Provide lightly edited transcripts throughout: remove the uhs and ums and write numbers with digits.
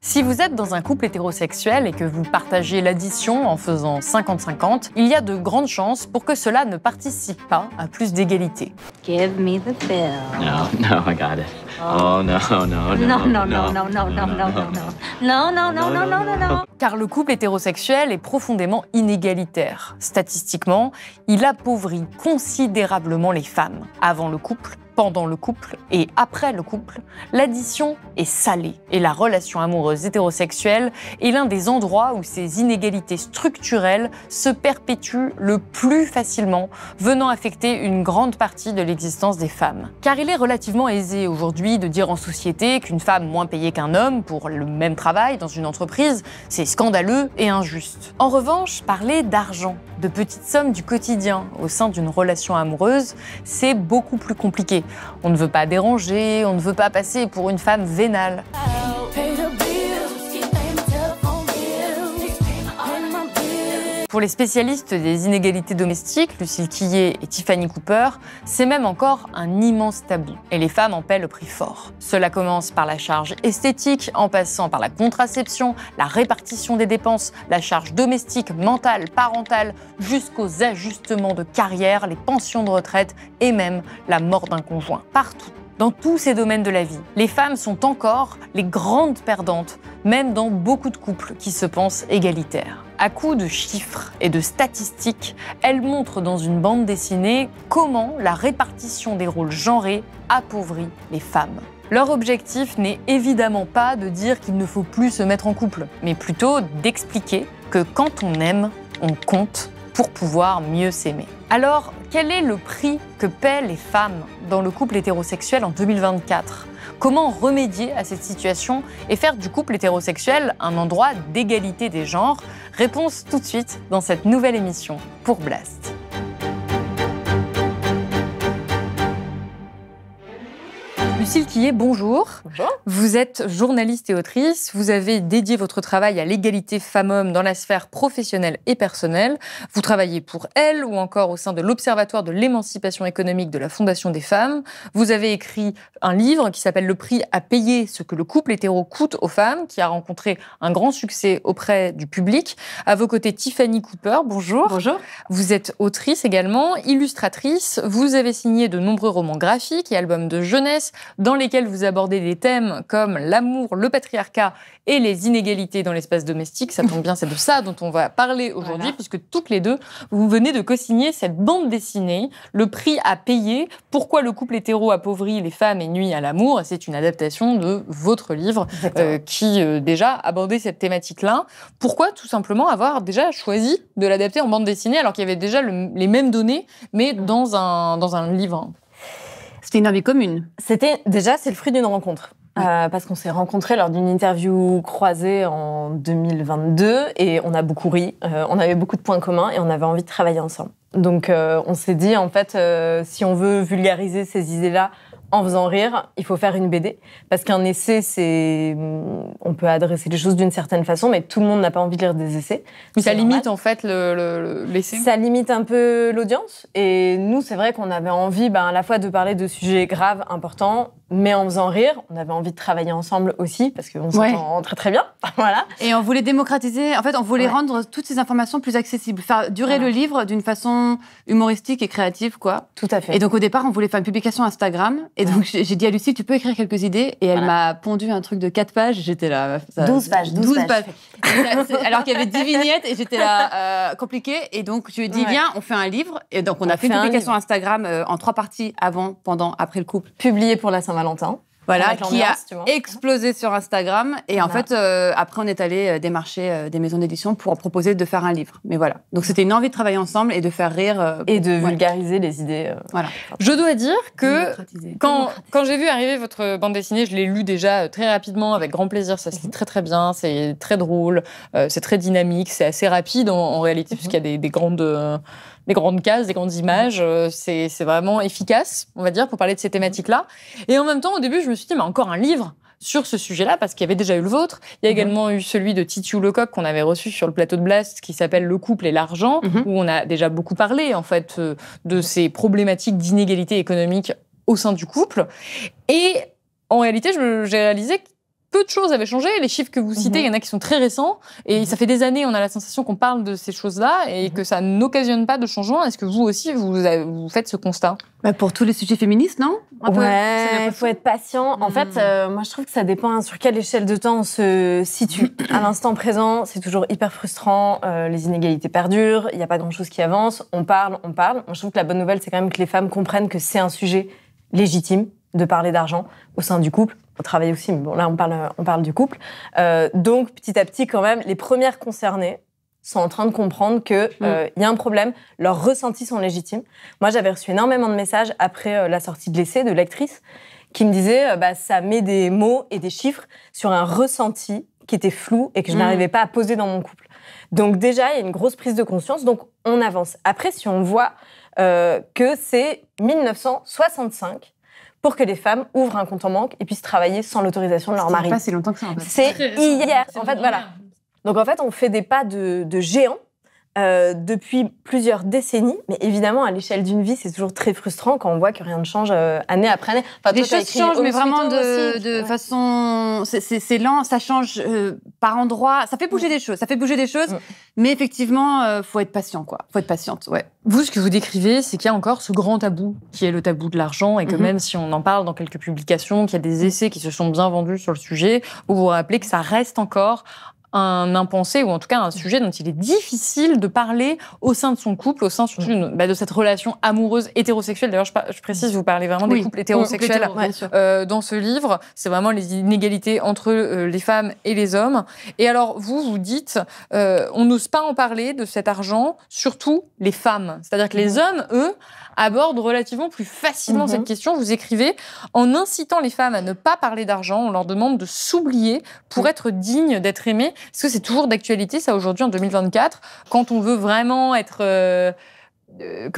Si vous êtes dans un couple hétérosexuel et que vous partagez l'addition en faisant 50-50, il y a de grandes chances pour que cela ne participe pas à plus d'égalité. Give me the bill. No, I got it. Oh, no. No. Car le couple hétérosexuel est profondément inégalitaire. Statistiquement, il appauvrit considérablement les femmes. Avant le couple, pendant le couple et après le couple, l'addition est salée et la relation amoureuse hétérosexuelle est l'un des endroits où ces inégalités structurelles se perpétuent le plus facilement, venant affecter une grande partie de l'existence des femmes. Car il est relativement aisé aujourd'hui de dire en société qu'une femme moins payée qu'un homme pour le même travail dans une entreprise, c'est scandaleux et injuste. En revanche, parler d'argent, de petites sommes du quotidien au sein d'une relation amoureuse, c'est beaucoup plus compliqué. On ne veut pas déranger, on ne veut pas passer pour une femme vénale. Pour les spécialistes des inégalités domestiques, Lucille Quillet et Tiffany Cooper, c'est même encore un immense tabou. Et les femmes en paient le prix fort. Cela commence par la charge esthétique, en passant par la contraception, la répartition des dépenses, la charge domestique, mentale, parentale, jusqu'aux ajustements de carrière, les pensions de retraite et même la mort d'un conjoint. Partout. Dans tous ces domaines de la vie, les femmes sont encore les grandes perdantes, même dans beaucoup de couples qui se pensent égalitaires. À coups de chiffres et de statistiques, elles montrent dans une bande dessinée comment la répartition des rôles genrés appauvrit les femmes. Leur objectif n'est évidemment pas de dire qu'il ne faut plus se mettre en couple, mais plutôt d'expliquer que quand on aime, on compte pour pouvoir mieux s'aimer. Alors, quel est le prix que paient les femmes dans le couple hétérosexuel en 2024 ? Comment remédier à cette situation et faire du couple hétérosexuel un endroit d'égalité des genres ? Réponse tout de suite dans cette nouvelle émission pour Blast. Lucille Quillet, bonjour. Bonjour. Vous êtes journaliste et autrice. Vous avez dédié votre travail à l'égalité femmes-hommes dans la sphère professionnelle et personnelle. Vous travaillez pour Elle ou encore au sein de l'Observatoire de l'émancipation économique de la Fondation des femmes. Vous avez écrit un livre qui s'appelle « Le prix à payer, ce que le couple hétéro coûte aux femmes », qui a rencontré un grand succès auprès du public. À vos côtés, Tiffany Cooper, bonjour. Bonjour. Vous êtes autrice également, illustratrice. Vous avez signé de nombreux romans graphiques et albums de jeunesse, dans lesquels vous abordez des thèmes comme l'amour, le patriarcat et les inégalités dans l'espace domestique. Ça tombe bien, c'est de ça dont on va parler aujourd'hui, puisque toutes les deux, vous venez de co-signer cette bande dessinée, Le prix à payer, pourquoi le couple hétéro appauvrit les femmes et nuit à l'amour. Et c'est une adaptation de votre livre qui déjà abordait cette thématique-là. Pourquoi tout simplement avoir déjà choisi de l'adapter en bande dessinée alors qu'il y avait déjà les mêmes données, mais dans un livre ? C'était une envie commune. C'est le fruit d'une rencontre. Parce qu'on s'est rencontrés lors d'une interview croisée en 2022 et on a beaucoup ri, on avait beaucoup de points communs et on avait envie de travailler ensemble. Donc on s'est dit, en fait, si on veut vulgariser ces idées-là en faisant rire, il faut faire une BD. Parce qu'un essai, on peut adresser les choses d'une certaine façon, mais tout le monde n'a pas envie de lire des essais. Mais ça limite en fait l'essai. Ça limite un peu l'audience. Et nous, c'est vrai qu'on avait envie à la fois de parler de sujets graves, importants, mais en faisant rire. On avait envie de travailler ensemble aussi, parce qu'on s'entend très très bien. Voilà. Et on voulait démocratiser, en fait, on voulait rendre toutes ces informations plus accessibles, faire durer le livre d'une façon humoristique et créative, quoi. Tout à fait. Et donc au départ, on voulait faire une publication Instagram. Et donc j'ai dit à Lucie, tu peux écrire quelques idées. Et elle m'a pondu un truc de 4 pages. J'étais là. 12 pages. Alors qu'il y avait 10 vignettes et j'étais là, compliqué. Et donc je lui ai dit, viens, on fait un livre. Et donc on a fait une publication Instagram en 3 parties, avant, pendant, après le couple. Publié pour la Saint-Valentin. Voilà, qui a explosé sur Instagram. Et en fait, après, on est allé démarcher des maisons d'édition pour proposer de faire un livre. Mais voilà. Donc, c'était une envie de travailler ensemble et de faire rire. Et de vulgariser les idées. Voilà. Je dois dire que quand j'ai vu arriver votre bande dessinée, je l'ai lu déjà très rapidement, avec grand plaisir. Ça se lit très, très bien. C'est très drôle. C'est très dynamique. C'est assez rapide en réalité, puisqu'il y a des grandes cases, des grandes images. C'est vraiment efficace, on va dire, pour parler de ces thématiques-là. Et en même temps, au début, je me suis dit, mais encore un livre sur ce sujet-là, parce qu'il y avait déjà eu le vôtre. Il y a également eu celui de Titu Lecoq qu'on avait reçu sur le plateau de Blast, qui s'appelle Le couple et l'argent, où on a déjà beaucoup parlé, en fait, de ces problématiques d'inégalité économique au sein du couple. Et en réalité, j'ai réalisé que peu de choses avaient changé. Les chiffres que vous citez, il y en a qui sont très récents. Et ça fait des années, on a la sensation qu'on parle de ces choses-là et que ça n'occasionne pas de changement. Est-ce que vous aussi, vous faites ce constat ? Pour tous les sujets féministes, non ? Il faut être patient. En fait, moi, je trouve que ça dépend sur quelle échelle de temps on se situe. À l'instant présent, c'est toujours hyper frustrant. Les inégalités perdurent. Il n'y a pas grand-chose qui avance. On parle. Moi, je trouve que la bonne nouvelle, c'est quand même que les femmes comprennent que c'est un sujet légitime de parler d'argent au sein du couple. Au travail aussi, mais bon, là, on parle du couple. Donc, petit à petit, quand même, les premières concernées sont en train de comprendre qu'il y a un problème, leurs ressentis sont légitimes. Moi, j'avais reçu énormément de messages après la sortie de l'essai de lectrices qui me disaient ça met des mots et des chiffres sur un ressenti qui était flou et que je n'arrivais pas à poser dans mon couple. Donc déjà, il y a une grosse prise de conscience, donc on avance. Après, si on voit que c'est 1965 pour que les femmes ouvrent un compte en banque et puissent travailler sans l'autorisation de leur mari. C'est pas si longtemps que ça, en fait. C'est hier. En fait, voilà. Donc, en fait, on fait des pas de géants depuis plusieurs décennies. Mais évidemment, à l'échelle d'une vie, c'est toujours très frustrant quand on voit que rien ne change année après année. Enfin, les choses changent, mais vraiment de façon... C'est lent, ça change par endroits. Ça fait bouger des choses. Mais effectivement, faut être patient, quoi. Faut être patiente, ouais. Vous, ce que vous décrivez, c'est qu'il y a encore ce grand tabou, qui est le tabou de l'argent, et que même si on en parle dans quelques publications, qu'il y a des essais qui se sont bien vendus sur le sujet, vous vous rappelez que ça reste encore un impensé, ou en tout cas un sujet dont il est difficile de parler au sein de son couple, au sein surtout de cette relation amoureuse hétérosexuelle. D'ailleurs, je précise, vous parlez vraiment des couples hétérosexuels dans ce livre. C'est vraiment les inégalités entre les femmes et les hommes. Et alors, vous dites, on n'ose pas en parler de cet argent, surtout les femmes. C'est-à-dire que les hommes, eux, abordent relativement plus facilement cette question. Vous écrivez, en incitant les femmes à ne pas parler d'argent, on leur demande de s'oublier pour être dignes d'être aimées. Est-ce que c'est toujours d'actualité, ça, aujourd'hui, en 2024 ? Quand on veut vraiment être... que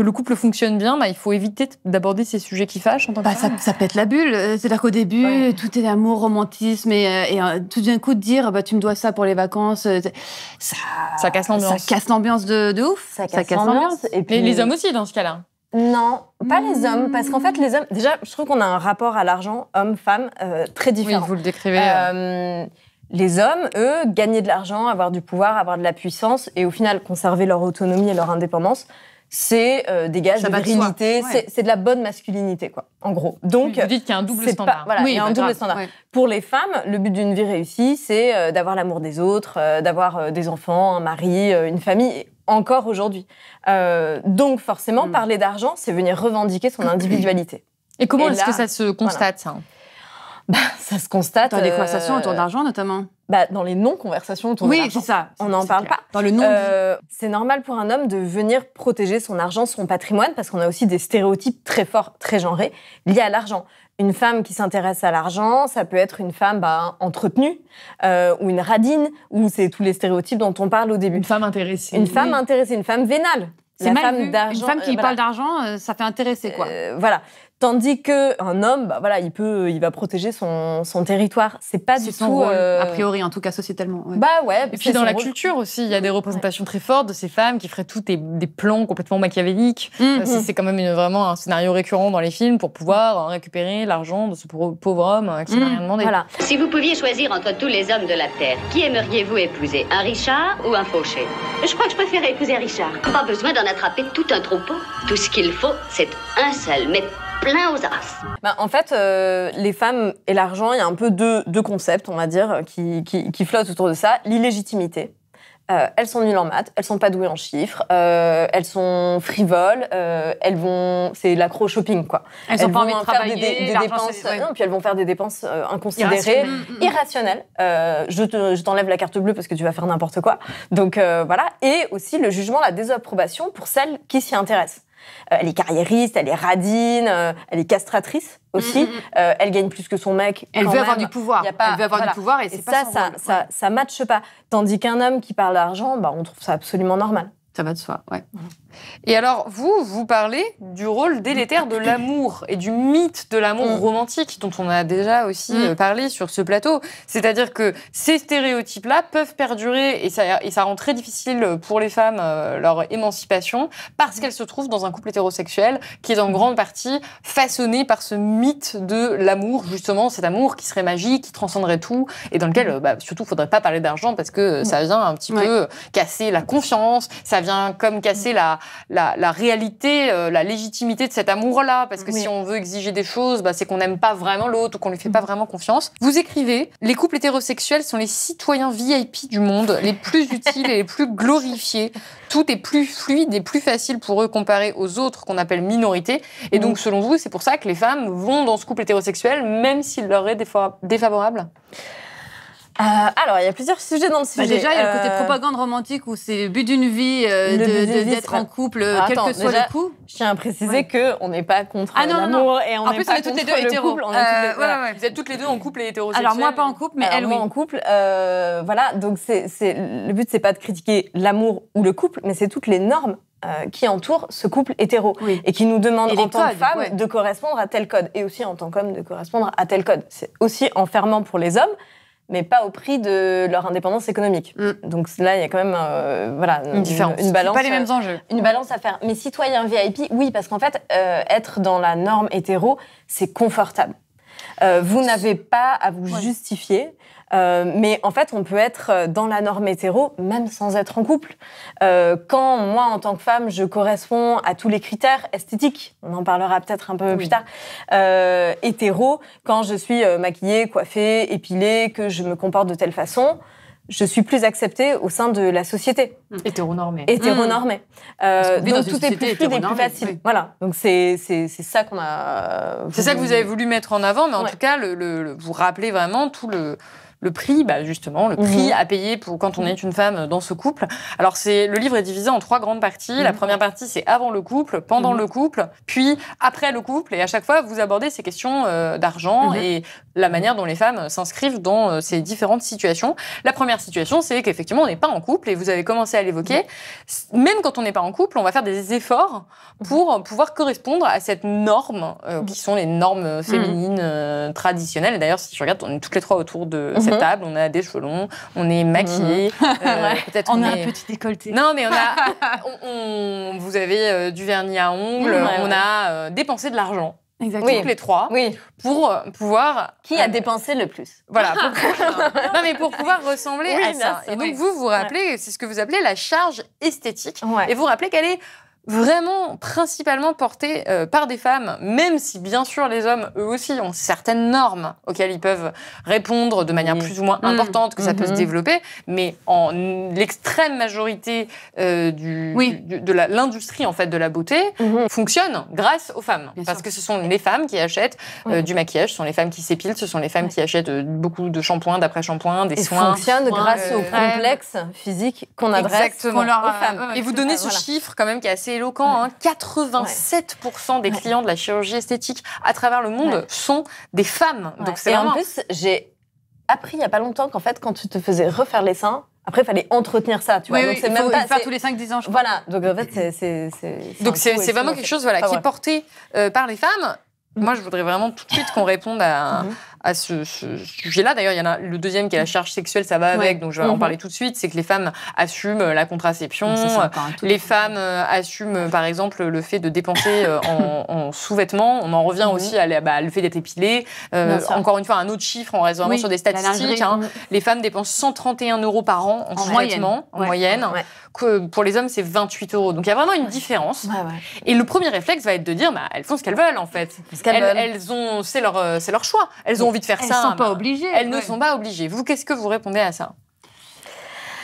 le couple fonctionne bien, il faut éviter d'aborder ces sujets qui fâchent en tant que femme. Ça pète la bulle. C'est-à-dire qu'au début, tout est amour, romantisme, et tout d'un coup, de dire tu me dois ça pour les vacances, ça casse l'ambiance. Ça casse l'ambiance de ouf. Ça casse l'ambiance. Et puis les hommes aussi, dans ce cas-là. Non, pas les hommes, parce qu'en fait, les hommes... Déjà, je trouve qu'on a un rapport à l'argent, homme-femme, très différent. Oui, vous le décrivez. Les hommes, eux, gagner de l'argent, avoir du pouvoir, avoir de la puissance, et au final, conserver leur autonomie et leur indépendance, c'est des gages de virilité, c'est de la bonne masculinité, quoi, en gros. Donc, vous dites qu'il y a un double standard. Il y a un double standard. Ouais. Pour les femmes, le but d'une vie réussie, c'est d'avoir l'amour des autres, d'avoir des enfants, un mari, une famille, encore aujourd'hui. Donc, forcément, parler d'argent, c'est venir revendiquer son individualité. Et comment est-ce que ça se constate, ça ? Ça se constate... Dans les conversations autour d'argent, notamment. Dans les non-conversations autour d'argent. Oui, c'est ça. On n'en parle pas. Dans le non c'est normal pour un homme de venir protéger son argent, son patrimoine, parce qu'on a aussi des stéréotypes très forts, très genrés, liés à l'argent. Une femme qui s'intéresse à l'argent, ça peut être une femme entretenue, ou une radine, ou c'est tous les stéréotypes dont on parle au début. Une femme intéressée. Une femme intéressée, une femme vénale. C'est mal vu. Une femme qui parle d'argent, ça fait intéresser, quoi. Voilà. Tandis qu'un homme, il va protéger son territoire. C'est pas du tout... rôle, a priori, en tout cas, sociétalement. Ouais. Et puis dans la culture aussi, il y a des représentations très fortes de ces femmes qui feraient tous des plans complètement machiavéliques. C'est quand même vraiment un scénario récurrent dans les films pour pouvoir récupérer l'argent de ce pauvre homme qui n'a rien demandé. Voilà. Si vous pouviez choisir entre tous les hommes de la Terre, qui aimeriez-vous épouser ? Un Richard ou un Fauché ? Je crois que je préférerais épouser Richard. Pas besoin d'en attraper tout un troupeau. Tout ce qu'il faut, c'est un seul, mais plein aux as. En fait, les femmes et l'argent, il y a un peu deux concepts, on va dire, qui flottent autour de ça. L'illégitimité. Elles sont nulles en maths, elles sont pas douées en chiffres, elles sont frivoles, c'est l'accro shopping, quoi. Elles ont pas envie de travailler, des dépenses, puis elles vont faire des dépenses inconsidérées, irrationnelles. Je t'enlève la carte bleue parce que tu vas faire n'importe quoi. Donc voilà. Et aussi le jugement, la désapprobation pour celles qui s'y intéressent. Elle est carriériste, elle est radine, elle est castratrice aussi. Elle gagne plus que son mec. Elle veut avoir du pouvoir. Elle veut avoir du pouvoir et c'est pas son rôle. Ça matche pas. Tandis qu'un homme qui parle d'argent, on trouve ça absolument normal. Ça va de soi, ouais. Et alors, vous parlez du rôle délétère de l'amour et du mythe de l'amour romantique dont on a déjà aussi parlé sur ce plateau. C'est-à-dire que ces stéréotypes-là peuvent perdurer et ça rend très difficile pour les femmes leur émancipation parce qu'elles se trouvent dans un couple hétérosexuel qui est en grande partie façonné par ce mythe de l'amour, justement, cet amour qui serait magique, qui transcenderait tout et dans lequel, surtout, il ne faudrait pas parler d'argent parce que ça vient un petit peu casser la confiance, ça vient comme casser la réalité, la légitimité de cet amour-là, parce que si on veut exiger des choses, c'est qu'on n'aime pas vraiment l'autre ou qu'on lui fait pas vraiment confiance. Vous écrivez « Les couples hétérosexuels sont les citoyens VIP du monde, les plus utiles et les plus glorifiés. Tout est plus fluide et plus facile pour eux comparé aux autres qu'on appelle minorités. » Et donc, selon vous, c'est pour ça que les femmes vont dans ce couple hétérosexuel, même s'il leur est défavorable? Alors, il y a plusieurs sujets dans le sujet. Déjà, il y a le côté propagande romantique où c'est le but d'une vie d'être en couple, quel que soit le coup. Je tiens à préciser qu'on n'est pas contre l'amour et on n'est pas contre le couple. Vous êtes toutes les deux en couple et hétérosexuels. Alors, moi, pas en couple, mais elle, oui. Moi, en couple. Voilà, donc le but, c'est pas de critiquer l'amour ou le couple, mais c'est toutes les normes qui entourent ce couple hétéro et qui nous demandent en tant que femme de correspondre à tel code et aussi en tant qu'homme de correspondre à tel code. C'est aussi enfermant pour les hommes, mais pas au prix de leur indépendance économique. Donc là, il y a quand même une différence. Une balance. C'est pas les mêmes enjeux. Une balance à faire. Mais citoyen VIP, oui, parce qu'en fait, être dans la norme hétéro, c'est confortable. Vous n'avez pas à vous justifier. Mais en fait, on peut être dans la norme hétéro, même sans être en couple. Quand moi, en tant que femme, je corresponds à tous les critères esthétiques, on en parlera peut-être un peu plus tard, hétéro, quand je suis maquillée, coiffée, épilée, que je me comporte de telle façon, je suis plus acceptée au sein de la société. Hétéronormée. Hétéronormée. Donc tout est plus fluide et plus facile. Oui. Voilà. Donc c'est ça qu'on a... C'est ça que vous avez voulu mettre en avant, mais en tout cas, vous rappelez vraiment tout le prix, justement, le prix à payer pour quand on est une femme dans ce couple. Alors, le livre est divisé en 3 grandes parties. La première partie, c'est avant le couple, pendant le couple, puis après le couple. Et à chaque fois, vous abordez ces questions d'argent et la manière dont les femmes s'inscrivent dans ces différentes situations. La première situation, c'est qu'effectivement, on n'est pas en couple et vous avez commencé à l'évoquer. Même quand on n'est pas en couple, on va faire des efforts pour pouvoir correspondre à cette norme qui sont les normes féminines traditionnelles. Et d'ailleurs, si je regarde, on est toutes les 3 autour de cette table, on a des cheveux longs, on est maquillés, peut-être on a un petit décolleté. Non, mais vous avez du vernis à ongles, on a dépensé de l'argent. Exactement. Toutes les 3, pour pouvoir... Qui a dépensé le plus? Voilà. Non, mais pour pouvoir ressembler à ça. Et donc, vous rappelez, c'est ce que vous appelez la charge esthétique. Et vous rappelez qu'elle est vraiment principalement portée par des femmes, même si bien sûr les hommes eux aussi ont certaines normes auxquelles ils peuvent répondre de manière plus ou moins importante, que ça peut se développer, mais en l'extrême majorité de l'industrie en fait de la beauté fonctionne grâce aux femmes, parce que ce sont les femmes qui achètent du maquillage, ce sont les femmes qui s'épilent, ce sont les femmes qui achètent beaucoup de shampoings, d'après-shampoings, des soins. Fonctionne grâce au complexe physique qu'on adresse aux femmes. Et vous donnez ce chiffre quand même qui est assez éloquent, 87% des clients de la chirurgie esthétique à travers le monde sont des femmes. Donc c'est vraiment... en plus, j'ai appris il y a pas longtemps qu'en fait, quand tu te faisais refaire les seins, après, il fallait entretenir ça, tu vois. Donc, c'est même pas faire tous les 5-10 ans, je crois. Voilà. Donc, en fait, c'est vraiment quelque chose qui est porté par les femmes. Moi, je voudrais vraiment tout de suite qu'on réponde à ce sujet-là. D'ailleurs, il y en a le deuxième qui est la charge sexuelle, ça va avec, donc je vais en parler tout de suite. C'est que les femmes assument la contraception. Les femmes assument, par exemple, le fait de dépenser en sous-vêtements. On en revient aussi à le fait d'être épilée. Encore une fois, un autre chiffre, on reste vraiment sur des statistiques. Les femmes dépensent 131 € par an en sous-vêtements, en moyenne. Que pour les hommes, c'est 28 €. Donc, il y a vraiment une différence. Et le premier réflexe va être de dire, elles font ce qu'elles veulent, en fait. C'est leur choix. Elles ont envie de faire ça. Elles ne sont pas obligées. Elles ne sont pas obligées. Vous, qu'est-ce que vous répondez à ça?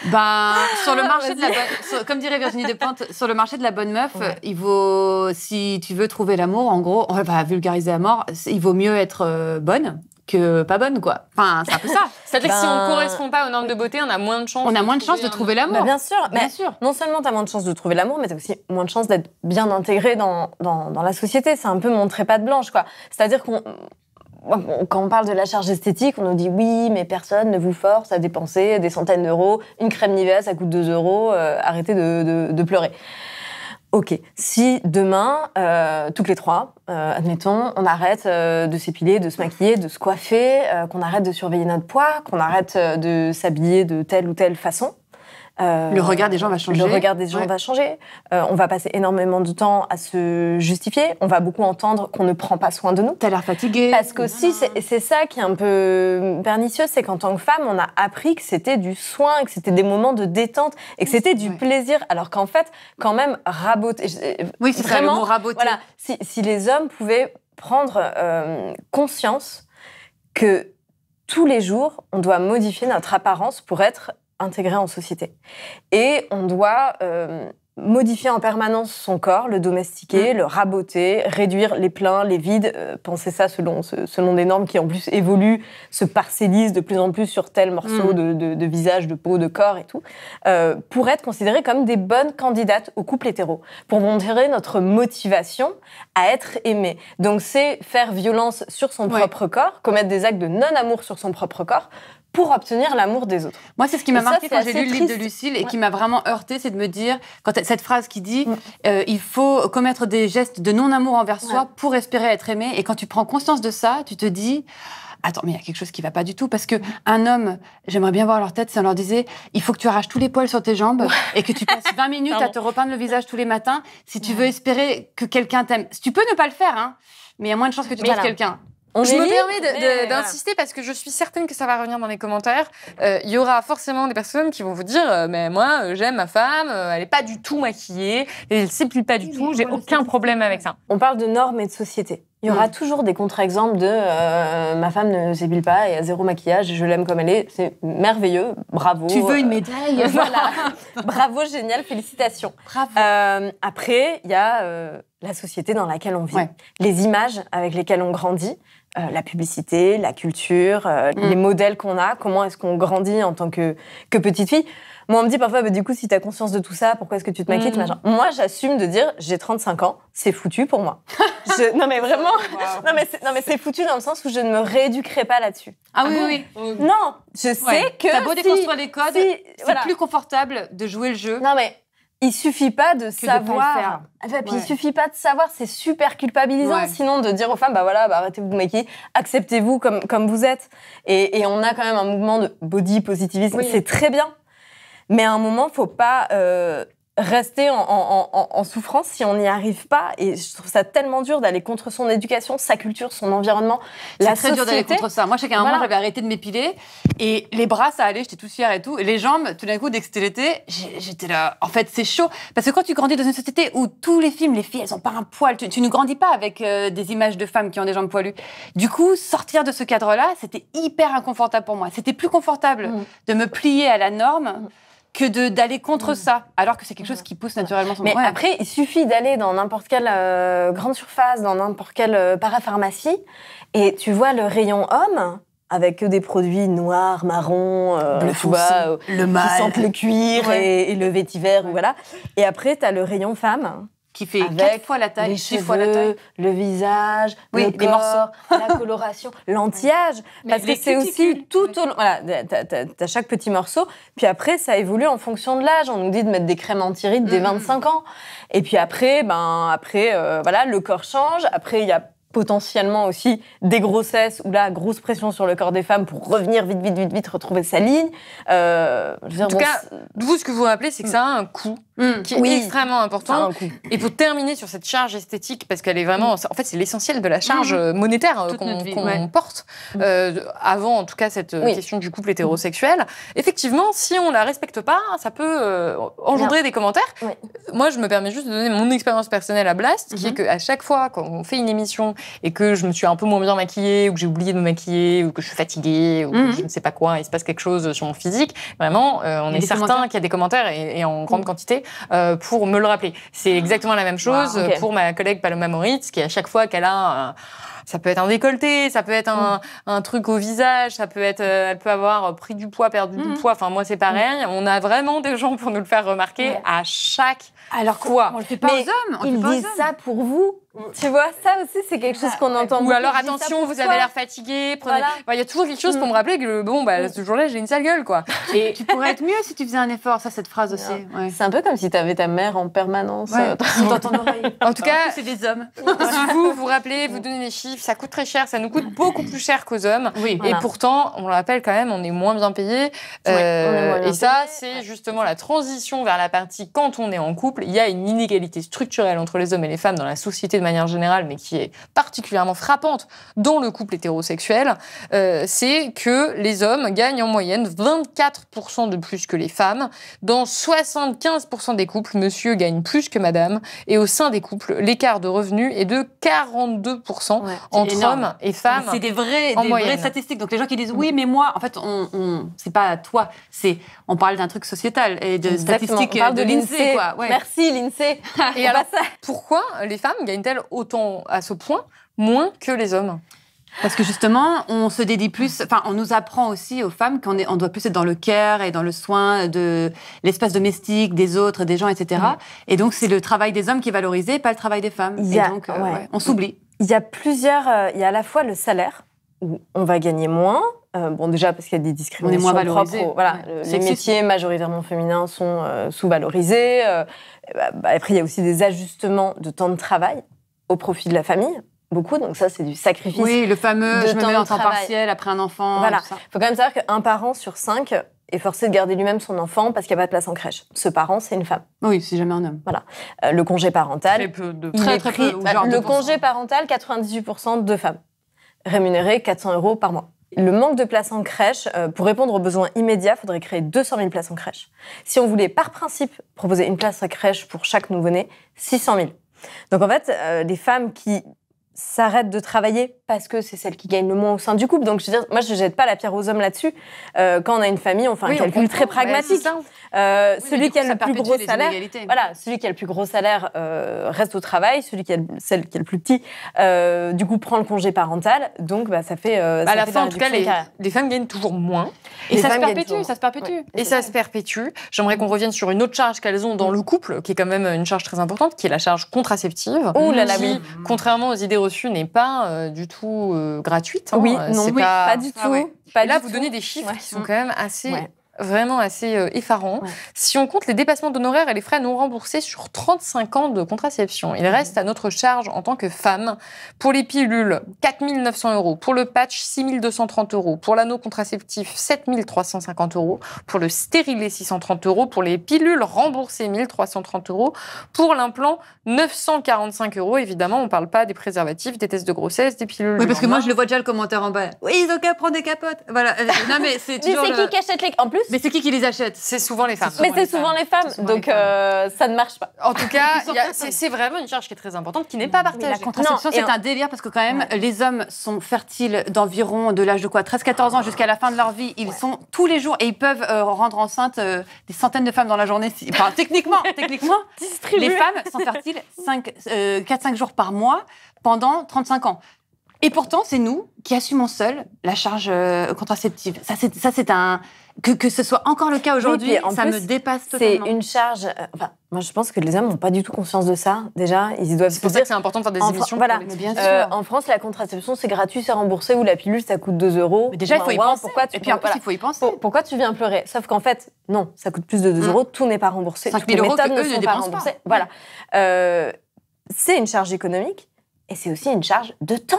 Sur le marché de la bonne, comme dirait Virginie Despentes, sur le marché de la bonne meuf, il vaut, si tu veux trouver l'amour, en gros, on va vulgariser à mort, il vaut mieux être bonne que pas bonne, quoi. Enfin, c'est un peu ça. C'est-à-dire que si on ne correspond pas aux normes de beauté, on a moins de chances. On a moins de chances de trouver l'amour. Bien sûr. Non seulement tu as moins de chances de trouver l'amour, mais tu as aussi moins de chances d'être bien intégré dans la société. C'est un peu mon trépas de blanche, quoi. C'est-à-dire quand on parle de la charge esthétique, on nous dit oui, mais personne ne vous force à dépenser des centaines d'euros. Une crème Nivea, ça coûte 2 €. Arrêtez de pleurer. Ok, si demain, toutes les trois, admettons, on arrête de s'épiler, de se maquiller, de se coiffer, qu'on arrête de surveiller notre poids, qu'on arrête de s'habiller de telle ou telle façon, le regard des gens va changer. Le regard des gens va changer. On va passer énormément de temps à se justifier. On va beaucoup entendre qu'on ne prend pas soin de nous. T'as l'air fatiguée. Parce qu'aussi, c'est ça qui est un peu pernicieux, c'est qu'en tant que femme, on a appris que c'était du soin, que c'était des moments de détente, et que c'était du plaisir. Alors qu'en fait, quand même, raboter... Oui, c'est vraiment, ça, le mot raboter. Voilà, si les hommes pouvaient prendre conscience que tous les jours, on doit modifier notre apparence pour être intégré en société. Et on doit modifier en permanence son corps, le domestiquer, le raboter, réduire les pleins, les vides, penser ça selon des normes qui en plus évoluent, se parcellisent de plus en plus sur tel morceau de visage, de peau, de corps et tout, pour être considérées comme des bonnes candidates au couple hétéro, pour montrer notre motivation à être aimée. Donc c'est faire violence sur son propre corps, commettre des actes de non-amour sur son propre corps, pour obtenir l'amour des autres. Moi, c'est ce qui m'a marqué quand j'ai lu le livre de Lucille et qui m'a vraiment heurtée, c'est de me dire, quand cette phrase qui dit il faut commettre des gestes de non-amour envers soi pour espérer être aimé. Et quand tu prends conscience de ça, tu te dis attends, mais il y a quelque chose qui va pas du tout. Parce que un homme, j'aimerais bien voir leur tête si on leur disait il faut que tu arraches tous les poils sur tes jambes et que tu passes 20 minutes à te repeindre le visage tous les matins si tu veux espérer que quelqu'un t'aime. Tu peux ne pas le faire, hein, mais il y a moins de chances que tu trouves quelqu'un. Je me permets d'insister parce que je suis certaine que ça va revenir dans les commentaires. Il y aura forcément des personnes qui vont vous dire mais moi, j'aime ma femme, elle est pas du tout maquillée, elle s'épile pas du tout, j'ai aucun problème avec ça. On parle de normes et de société. Il y aura toujours des contre-exemples de ma femme ne s'épile pas et a zéro maquillage, je l'aime comme elle est. C'est merveilleux, bravo. Tu veux une médaille? Voilà. Bravo, génial, félicitations. Bravo. Après, il y a la société dans laquelle on vit, les images avec lesquelles on grandit, la publicité, la culture, les modèles qu'on a, comment est-ce qu'on grandit en tant que petite fille. Moi, on me dit parfois, du coup, si t'as conscience de tout ça, pourquoi est-ce que tu te maquilles, machin. Moi, j'assume de dire, j'ai 35 ans, c'est foutu pour moi. Non, mais vraiment, non, mais c'est foutu dans le sens où je ne me rééduquerai pas là-dessus. Ah oui. Non, je sais que t'as beau déconstruire les codes, c'est plus confortable de jouer le jeu. Non, mais il suffit pas de savoir. Puis il suffit pas de savoir, c'est super culpabilisant. Sinon, de dire aux femmes, arrêtez-vous de vous maquiller, acceptez-vous comme vous êtes. Et on a quand même un mouvement de body positivisme, c'est très bien. Mais à un moment, faut pas rester en souffrance si on n'y arrive pas. Et je trouve ça tellement dur d'aller contre son éducation, sa culture, son environnement, la société. C'est très dur d'aller contre ça. Moi, je sais qu'à un moment, j'avais arrêté de m'épiler. Et les bras, ça allait, j'étais toute fière et tout. Et les jambes, tout d'un coup, dès que c'était l'été, j'étais là. En fait, c'est chaud. Parce que quand tu grandis dans une société où tous les films, les filles, elles ont pas un poil. Tu ne grandis pas avec des images de femmes qui ont des jambes poilues. Du coup, sortir de ce cadre-là, c'était hyper inconfortable pour moi. C'était plus confortable de me plier à la norme que d'aller contre ça, alors que c'est quelque chose qui pousse naturellement son... Mais après, il suffit d'aller dans n'importe quelle grande surface, dans n'importe quelle parapharmacie, et tu vois le rayon homme, avec que des produits noirs, marrons, bleu foncé, le mâle, qui sentent le cuir et le vétiver, voilà. Et après, t'as le rayon femme, qui fait 4 fois la taille, 6 fois la taille. Le visage, le corps, la coloration, l'anti-âge. Parce que c'est aussi tout au long... Voilà, t'as chaque petit morceau. Puis après, ça évolue en fonction de l'âge. On nous dit de mettre des crèmes anti-rides dès 25 ans. Et puis après, voilà, le corps change. Après, il y a potentiellement aussi des grossesses où là, grosse pression sur le corps des femmes pour revenir vite, retrouver sa ligne. En tout cas, vous, ce que vous rappelez, c'est que ça a un coût qui est extrêmement important. Et pour terminer sur cette charge esthétique, parce qu'elle est vraiment... En fait, c'est l'essentiel de la charge monétaire qu'on porte, avant, en tout cas, cette question du couple hétérosexuel. Effectivement, si on la respecte pas, ça peut engendrer des commentaires. Moi, je me permets juste de donner mon expérience personnelle à Blast, qui est qu'à chaque fois, quand on fait une émission et que je me suis un peu moins bien maquillée, ou que j'ai oublié de me maquiller, ou que je suis fatiguée, ou que je ne sais pas quoi, il se passe quelque chose sur mon physique, vraiment, on est certain qu'il y a des commentaires, et en grande quantité, pour me le rappeler. C'est exactement la même chose pour ma collègue Paloma Moritz, qui à chaque fois qu'elle a Ça peut être un décolleté, ça peut être un truc au visage, ça peut être, elle peut avoir pris du poids, perdu du poids. Enfin, moi, c'est pareil. On a vraiment des gens pour nous le faire remarquer à chaque fois. On le fait pas aux hommes. Ils disent ça pour vous. Tu vois, ça aussi, c'est quelque chose qu'on entend Ou beaucoup. alors, Ils disent ça attention, pour vous toi. avez l'air fatigué. Prenez... Voilà. Il y a toujours quelque chose pour me rappeler que, ce jour-là, j'ai une sale gueule, quoi. Et tu pourrais être mieux si tu faisais un effort, ça, cette phrase aussi. Ouais. C'est un peu comme si tu avais ta mère en permanence dans ton oreille. En tout cas, c'est des hommes. si vous vous rappelez, vous donnez des chiffres, ça coûte très cher, ça nous coûte beaucoup plus cher qu'aux hommes. Oui. Et pourtant, on le rappelle quand même, on est moins bien payé. on est moins bien Et ça, payé. c'est justement la transition vers la partie quand on est en couple. Il y a une inégalité structurelle entre les hommes et les femmes dans la société de manière générale, mais qui est particulièrement frappante dans le couple hétérosexuel. C'est que les hommes gagnent en moyenne 24% de plus que les femmes. Dans 75% des couples, monsieur gagne plus que madame. Et au sein des couples, l'écart de revenus est de 42% entre énorme. hommes et femmes. C'est des vraies statistiques. Donc les gens qui disent oui, mais moi, en fait, c'est pas toi. On parle d'un truc sociétal et de statistiques de l'INSEE, quoi. Ouais. Merci l'INSEE. Et alors, pourquoi les femmes gagnent-elles autant à ce point moins que les hommes? Parce que justement, on se dédie plus. Enfin, on nous apprend aussi aux femmes qu'on doit plus être dans le care et dans le soin de l'espace domestique, des autres, des gens, etc. Et donc, c'est le travail des hommes qui est valorisé, pas le travail des femmes. Et donc, on s'oublie. Il y a il y a à la fois le salaire, où on va gagner moins. Déjà parce qu'il y a des discriminations on est moins valorisé. propres. Les métiers majoritairement féminins sont sous-valorisés. Après, il y a aussi des ajustements de temps de travail au profit de la famille. Beaucoup, donc ça, c'est du sacrifice. Oui, le fameux « je me mets en temps travail. partiel après un enfant ». Voilà. Il faut quand même savoir qu'un parent sur 5 est forcé de garder lui-même son enfant parce qu'il n'y a pas de place en crèche. Ce parent, c'est une femme. Oui, c'est jamais un homme. Voilà. Le congé parental. Très peu de il est très pris, peu, ou genre le 2%. congé parental, 98% de femmes. Rémunéré 400 € par mois. Le manque de places en crèche, pour répondre aux besoins immédiats, il faudrait créer 200 000 places en crèche. Si on voulait, par principe, proposer une place en crèche pour chaque nouveau-né, 600 000. Donc en fait, les femmes qui s'arrêtent de travailler parce que c'est celles qui gagnent le moins au sein du couple. Donc, je veux dire, moi, je ne jette pas la pierre aux hommes là-dessus. Quand on a une famille, on fait un calcul très pragmatique. Celui qui a le plus gros salaire, celui qui a le plus gros salaire reste au travail. Celle qui a le plus petit, du coup, prend le congé parental. Donc, ça fait. À la fin, en tout cas, les femmes gagnent toujours moins. Et ça se perpétue, Et ça se perpétue. J'aimerais qu'on revienne sur une autre charge qu'elles ont dans le couple, qui est quand même une charge très importante, qui est la charge contraceptive. Oh là là, qui, contrairement aux idées reçues, n'est pas du tout gratuite. Oui, non, pas du tout. Et là, vous donnez des chiffres qui sont quand même assez... vraiment assez effarant. Si on compte les dépassements d'honoraires et les frais non remboursés sur 35 ans de contraception, il reste à notre charge en tant que femme, pour les pilules, 4 900 €, pour le patch, 6 230 €, pour l'anneau contraceptif, 7 350 €, pour le stérilet, 630 €, pour les pilules remboursées, 1 330 €, pour l'implant, 945 €. Évidemment, on ne parle pas des préservatifs, des tests de grossesse, des pilules. Oui, parce que moi, je le vois déjà le commentaire en bas. Oui, ils ont qu'à prendre des capotes. Voilà. Non, mais c'est toujours. Mais c'est qui achète les. En plus. Mais c'est qui les achète? C'est souvent les femmes. Mais c'est souvent les femmes, donc ça ne marche pas. En tout cas, c'est vraiment une charge qui est très importante, qui n'est pas partagée. Mais la contraception, c'est un délire parce que quand même, les hommes sont fertiles d'environ de l'âge de quoi, 13-14 ans jusqu'à la fin de leur vie. Ils sont tous les jours et ils peuvent rendre enceintes des centaines de femmes dans la journée. Enfin, techniquement, les femmes sont fertiles 4-5 jours par mois pendant 35 ans. Et pourtant, c'est nous qui assumons seuls la charge contraceptive. Ça, c'est un... Que ce soit encore le cas aujourd'hui, ça me dépasse totalement. C'est une charge... moi, je pense que les hommes n'ont pas du tout conscience de ça, déjà. Ils doivent c'est pour ça que c'est important de faire des émissions. Voilà. Mais bien sûr. En France, la contraception, c'est gratuit, c'est remboursé, ou la pilule, ça coûte 2 €. Mais déjà, il faut y penser. Et puis en plus, il faut y penser. Pourquoi tu viens pleurer? Sauf qu'en fait, non, ça coûte plus de 2 €, tout n'est pas remboursé. 5 000 € méthodes qu'eux ne dépensent pas. Voilà. C'est une charge économique, et c'est aussi une charge de temps.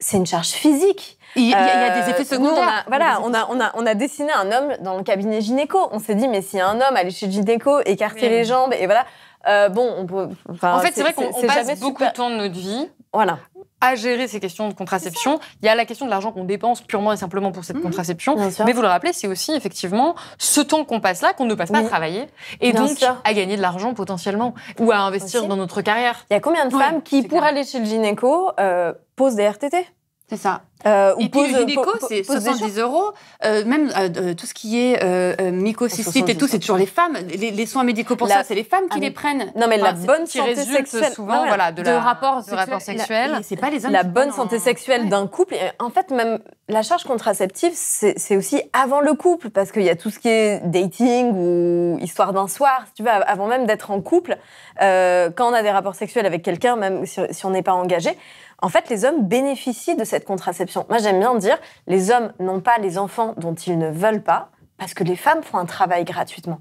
C'est une charge physique. Il y a des effets secondaires. On a dessiné un homme dans le cabinet gynéco. On s'est dit, mais si un homme allait chez le gynéco, écarter les jambes, et voilà, on peut... En fait, c'est vrai qu'on passe beaucoup de temps de notre vie à gérer ces questions de contraception. Il y a la question de l'argent qu'on dépense purement et simplement pour cette contraception. Mais vous le rappelez, c'est aussi effectivement ce temps qu'on passe là, qu'on ne passe pas à travailler, et donc à gagner de l'argent potentiellement, ou à investir dans notre carrière. Il y a combien de femmes qui, pour aller chez le gynéco, posent des RTT? C'est ça. Ou et puis le gynéco, c'est 70 €. Même tout ce qui est mycocystite et tout, c'est toujours les femmes. Les soins médicaux pour ça, c'est les femmes qui les prennent. Non, mais la bonne santé sexuelle, souvent, de rapports sexuels. C'est pas les hommes. La bonne santé sexuelle d'un couple. Et en fait, même la charge contraceptive, c'est aussi avant le couple, parce qu'il y a tout ce qui est dating ou histoire d'un soir, si tu veux, avant même d'être en couple. Quand on a des rapports sexuels avec quelqu'un, même si on n'est pas engagé, en fait, les hommes bénéficient de cette contraception. Moi, j'aime bien dire, les hommes n'ont pas les enfants dont ils ne veulent pas, parce que les femmes font un travail gratuitement.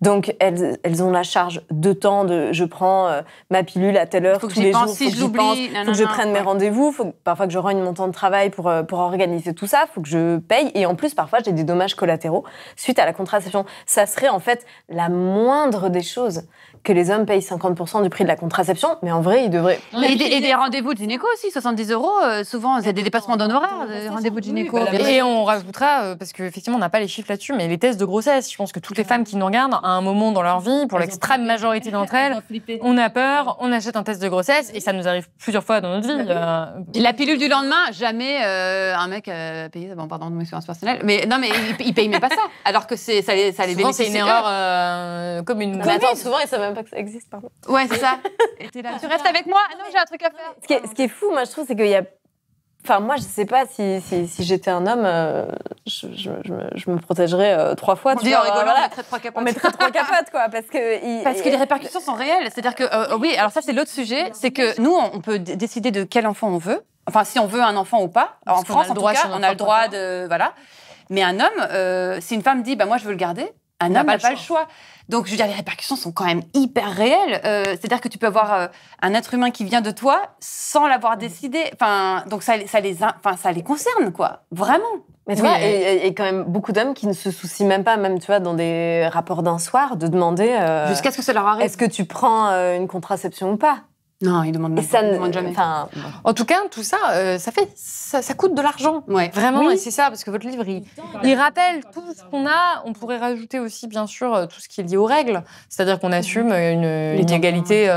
Donc, elles ont la charge de temps, je prends ma pilule à telle heure, tous les jours, si je l'oublie, faut que je prenne mes rendez-vous, faut parfois que je rogne mon temps de travail pour organiser tout ça, faut que je paye. Et en plus, parfois, j'ai des dommages collatéraux suite à la contraception. Ça serait en fait la moindre des choses que les hommes payent 50% du prix de la contraception, mais en vrai, ils devraient... Et des rendez-vous de gynéco aussi, 70 €. Souvent, il y a des dépassements d'honoraires, des rendez-vous de gynéco. Et on rajoutera, parce qu'effectivement, on n'a pas les chiffres là-dessus, mais les tests de grossesse. Je pense que toutes les femmes qui nous regardent, à un moment dans leur vie, pour l'extrême majorité d'entre elles, on a peur, on achète un test de grossesse, et ça nous arrive plusieurs fois dans notre vie. La pilule du lendemain, jamais un mec payé, bon, pardon de mon expérience personnelle, mais non, mais il paye même pas ça, alors que ça les bénéficie. C'est une erreur commune. Mais attends, souvent, ils savent même pas que ça existe, pardon. Ouais, c'est ça. Tu restes avec moi? Non, j'ai un truc à faire. Ce qui est fou, moi, je trouve, c'est qu'il y a... Enfin, moi, je sais pas si j'étais un homme, je me protégerais 3 fois. On dit en rigolant, on mettrait 3 capotes. On mettrait 3 capotes, quoi, parce que les répercussions sont réelles. C'est-à-dire que, oui, alors ça, c'est l'autre sujet, c'est que nous, on peut décider de quel enfant on veut. Enfin, si on veut un enfant ou pas. Alors, en France, en tout cas, on a le droit de... Voilà. Mais un homme, si une femme dit, moi, je veux le garder, un homme n'a pas le choix. Donc, je veux dire, les répercussions sont quand même hyper réelles. C'est-à-dire que tu peux avoir un être humain qui vient de toi sans l'avoir décidé. Enfin, donc ça les concerne, quoi. Vraiment. Mais tu vois, et quand même beaucoup d'hommes qui ne se soucient même pas, même tu vois, dans des rapports d'un soir, de demander... jusqu'à ce que ça leur arrive. Est-ce que tu prends une contraception ou pas? Non, ils demandent jamais. En tout cas, tout ça, ça coûte de l'argent. Ouais. Vraiment, et c'est ça, parce que votre livre, il rappelle tout ce qu'on a. On pourrait rajouter aussi, bien sûr, tout ce qui est lié aux règles. C'est-à-dire qu'on assume une inégalité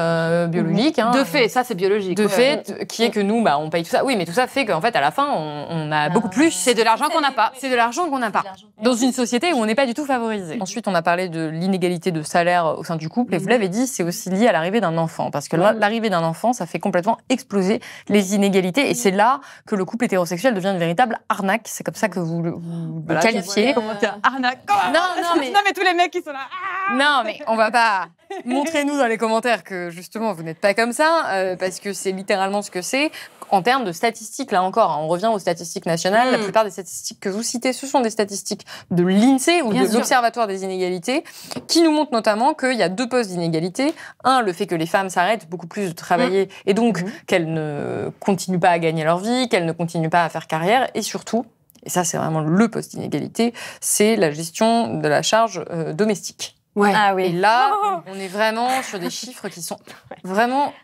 biologique. De fait, ça, c'est biologique. De fait, qui est que nous, on paye tout ça. Oui, mais tout ça fait qu'en fait, à la fin, on a beaucoup plus. C'est de l'argent qu'on n'a pas. C'est de l'argent qu'on n'a pas. Dans une société où on n'est pas du tout favorisé. Ensuite, on a parlé de l'inégalité de salaire au sein du couple. Et vous l'avez dit, c'est aussi lié à l'arrivée d'un enfant. Parce que l'arrivée d'un enfant, ça fait complètement exploser les inégalités. Et c'est là que le couple hétérosexuel devient une véritable arnaque. C'est comme ça que vous le qualifiez. Arnaque. Non, mais tous les mecs qui sont là. Non, mais on va pas... Montrez-nous dans les commentaires que, justement, vous n'êtes pas comme ça, parce que c'est littéralement ce que c'est. En termes de statistiques, là encore, on revient aux statistiques nationales. La plupart des statistiques que vous citez, ce sont des statistiques de l'INSEE ou de l'Observatoire des inégalités, qui nous montrent notamment qu'il y a 2 postes d'inégalité. Un, le fait que les femmes s'arrêtent beaucoup plus de travailler et donc qu'elles ne continuent pas à gagner leur vie, qu'elles ne continuent pas à faire carrière. Et surtout, et ça c'est vraiment le poste d'inégalité, c'est la gestion de la charge domestique. Ouais. Ah oui. Et là, on est vraiment sur des chiffres qui sont vraiment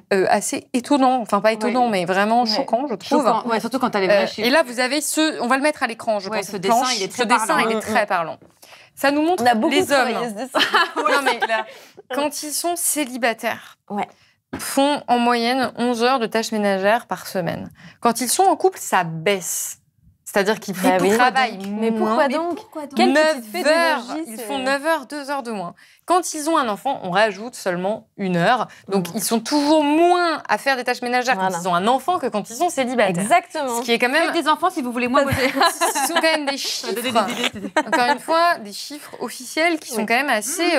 assez étonnants. Enfin, pas étonnants, mais vraiment choquants, je trouve. Choquant. Ouais, surtout quand tu as les vrais chiffres. Et là, vous avez on va le mettre à l'écran, je pense. Ce dessin, il est très parlant. Ça nous montre les hommes. Ce dessin. Non, mais quand ils sont célibataires, font en moyenne 11 heures de tâches ménagères par semaine. Quand ils sont en couple, ça baisse. C'est-à-dire qu'ils travaillent moins. Mais pourquoi donc? 9 heures. Ils font 9 heures, 2 heures de moins. Quand ils ont un enfant, on rajoute seulement 1 heure. Donc, ils sont toujours moins à faire des tâches ménagères quand ils ont un enfant que quand ils sont célibataires. Exactement. Ce qui est quand même... Faites des enfants si vous voulez moins bosser. Ce sont quand même des chiffres. Encore une fois, des chiffres officiels qui sont quand même assez,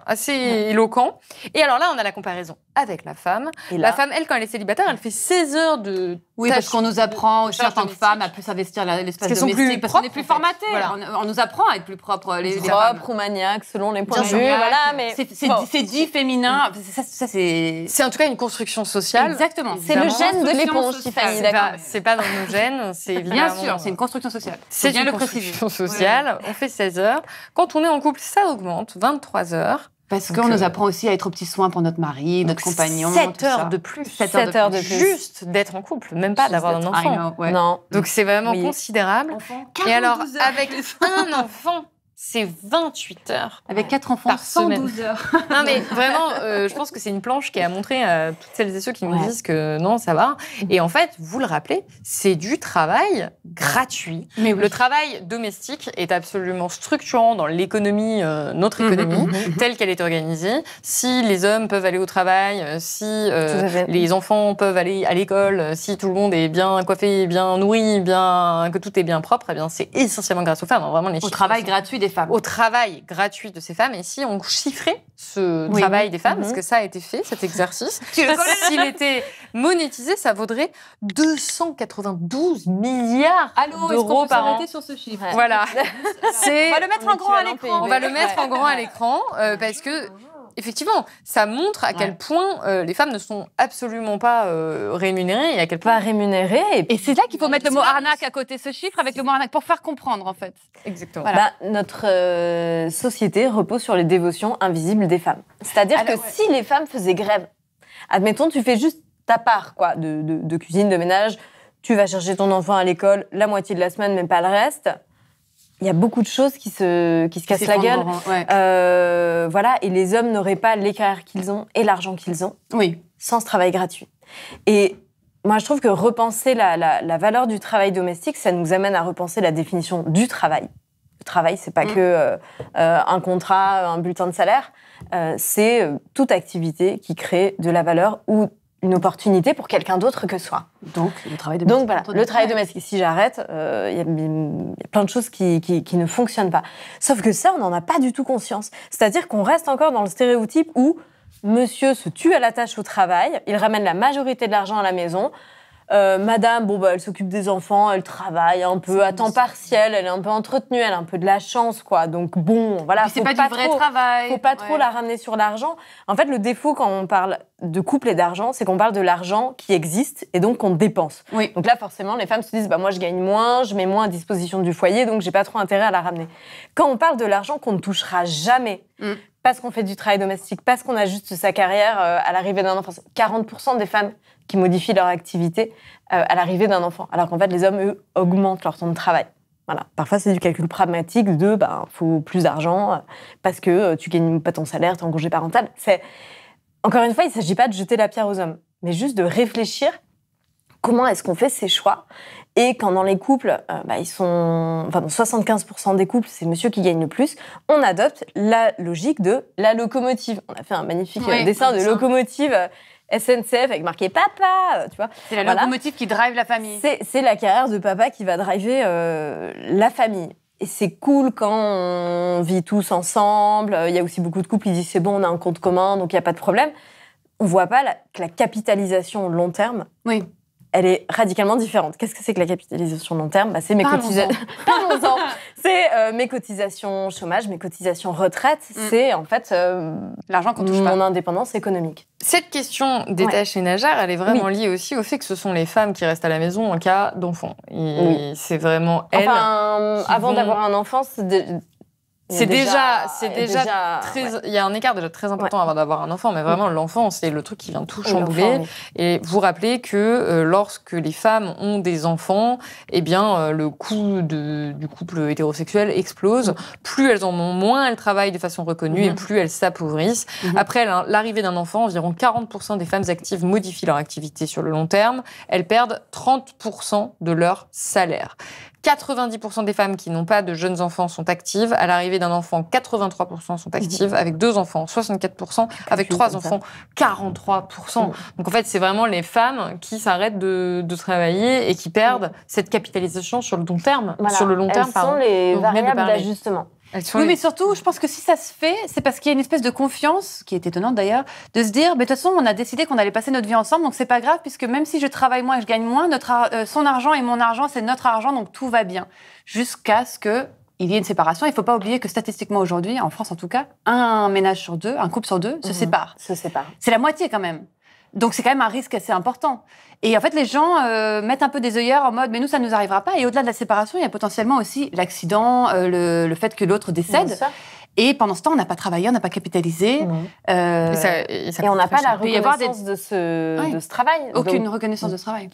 assez éloquents. Et alors là, on a la comparaison avec la femme. La femme, elle, quand elle est célibataire, elle fait 16 heures de Oui, parce qu'on nous apprend aussi en tant que femme à plus investir l'espace domestique. Parce qu'on est plus formatés. Voilà. On nous apprend à être plus propre. Propre ou maniaque, selon les points de vue. Voilà, mais c'est dit féminin. Ça, c'est en tout cas une construction sociale. Exactement. C'est le gène de l'éponge, Tiffany. C'est pas dans nos gènes. C'est bien sûr, c'est une construction sociale. C'est une construction sociale. On fait 16 heures. Quand on est en couple, ça augmente, 23 heures. Parce qu'on nous apprend aussi à être aux petits soins pour notre mari, notre compagnon. 7 heures de plus. 7 heures de plus. Juste d'être en couple, même pas d'avoir un enfant. Non. Donc c'est vraiment considérable. Et alors, avec un enfant, c'est 28 heures. Avec 4 enfants, Par semaine. 112 heures. Non, mais vraiment, je pense que c'est une planche qui a montré à toutes celles et ceux qui nous disent que non, ça va. Et en fait, vous le rappelez, c'est du travail gratuit. Mais oui. Le travail domestique est absolument structurant dans l'économie, notre économie, telle qu'elle est organisée. Si les hommes peuvent aller au travail, si les enfants peuvent aller à l'école, si tout le monde est bien coiffé, bien nourri, que tout est bien propre, eh bien, c'est essentiellement grâce aux femmes. Hein, vraiment, les Au travail gratuit des femmes. Au travail gratuit de ces femmes. Et si on chiffrait ce travail des femmes, parce que ça a été fait, cet exercice, s'il était monétisé, ça vaudrait 292 milliards d'euros par an. Sur ce chiffre. Voilà. On va le mettre en grand à l'écran. On va le mettre en grand à l'écran parce que effectivement, ça montre à quel point les femmes ne sont absolument pas rémunérées et à quel point Pas rémunérées. Et c'est là qu'il faut mettre le mot arnaque à côté de ce chiffre avec le mot arnaque pour faire comprendre en fait. Exactement. Voilà. Notre société repose sur les dévotions invisibles des femmes. C'est-à-dire que si les femmes faisaient grève, admettons, tu fais juste ta part quoi, de cuisine, de ménage, tu vas chercher ton enfant à l'école la moitié de la semaine, même pas le reste. Il y a beaucoup de choses qui se cassent la gueule. Voilà, et les hommes n'auraient pas les carrières qu'ils ont et l'argent qu'ils ont sans ce travail gratuit. Et moi, je trouve que repenser la valeur du travail domestique, ça nous amène à repenser la définition du travail. Le travail, c'est pas que un contrat, un bulletin de salaire. C'est toute activité qui crée de la valeur ou une opportunité pour quelqu'un d'autre que soi. Donc, le travail domestique. Donc, voilà, le travail domestique. Si j'arrête, il y a plein de choses qui ne fonctionnent pas. Sauf que ça, on n'en a pas du tout conscience. C'est-à-dire qu'on reste encore dans le stéréotype où monsieur se tue à la tâche au travail, il ramène la majorité de l'argent à la maison. Madame, elle s'occupe des enfants, elle travaille un peu à temps partiel, elle est un peu entretenue, elle a un peu de la chance, quoi. Donc voilà. C'est pas du vrai travail. Faut pas trop la ramener sur l'argent. En fait, le défaut quand on parle de couple et d'argent, c'est qu'on parle de l'argent qui existe et donc qu'on dépense. Oui. Donc là, forcément, les femmes se disent, moi, je gagne moins, je mets moins à disposition du foyer, donc j'ai pas trop intérêt à la ramener. Quand on parle de l'argent qu'on ne touchera jamais, parce qu'on fait du travail domestique, parce qu'on ajuste sa carrière à l'arrivée d'un enfant, 40% des femmes qui modifient leur activité à l'arrivée d'un enfant. Alors qu'en fait, les hommes, eux, augmentent leur temps de travail. Voilà. Parfois, c'est du calcul pragmatique de faut plus d'argent parce que tu gagnes pas ton salaire, tu es en congé parental. Encore une fois, il ne s'agit pas de jeter la pierre aux hommes, mais juste de réfléchir comment est-ce qu'on fait ces choix. Et quand dans les couples, dans 75% des couples, c'est monsieur qui gagne le plus, on adopte la logique de la locomotive. On a fait un magnifique dessin de locomotive SNCF avec marqué papa, tu vois. C'est la locomotive qui drive la famille. C'est la carrière de papa qui va driver la famille. Et c'est cool quand on vit tous ensemble. Il y a aussi beaucoup de couples qui disent c'est bon, on a un compte commun, donc il n'y a pas de problème. On ne voit pas que la capitalisation long terme, elle est radicalement différente. Qu'est-ce que c'est que la capitalisation long terme ? C'est mes cotisations. Parlons-en. C'est mes cotisations chômage, mes cotisations retraite. C'est en fait l'argent qu'on touche pas. Mon indépendance économique. Cette question des tâches ménagères, elle est vraiment liée aussi au fait que ce sont les femmes qui restent à la maison en cas d'enfant. Et c'est vraiment elles. Avant d'avoir un enfant, c'est déjà très. Il y a un écart déjà très important avant d'avoir un enfant, mais vraiment l'enfant, c'est le truc qui vient tout chambouler. Et vous rappelez que lorsque les femmes ont des enfants, eh bien le coût du couple hétérosexuel explose. Plus elles en ont, moins elles travaillent de façon reconnue et plus elles s'appauvrissent. Après l'arrivée d'un enfant, environ 40% des femmes actives modifient leur activité sur le long terme. Elles perdent 30% de leur salaire. 90% des femmes qui n'ont pas de jeunes enfants sont actives. À l'arrivée d'un enfant, 83% sont actives. Avec 2 enfants, 64%. Avec 3 enfants, 43%. Donc en fait, c'est vraiment les femmes qui s'arrêtent de travailler et qui perdent cette capitalisation sur le long terme. Sur le long terme, elles sont les variables d'ajustement. Mais surtout, je pense que si ça se fait, c'est parce qu'il y a une espèce de confiance, qui est étonnante d'ailleurs, de se dire, de toute façon, on a décidé qu'on allait passer notre vie ensemble, donc c'est pas grave, puisque même si je travaille moins et je gagne moins, son argent et mon argent, c'est notre argent, donc tout va bien. Jusqu'à ce qu'il y ait une séparation. Il faut pas oublier que statistiquement aujourd'hui, en France en tout cas, un ménage sur 2, un couple sur 2 se sépare. C'est la moitié quand même. Donc c'est quand même un risque assez important. Et en fait, les gens mettent un peu des œillères en mode « mais nous, ça ne nous arrivera pas ». Et au-delà de la séparation, il y a potentiellement aussi l'accident, le fait que l'autre décède. Et pendant ce temps, on n'a pas travaillé, on n'a pas capitalisé. Et on n'a pas la reconnaissance de ce travail. Aucune reconnaissance de ce travail.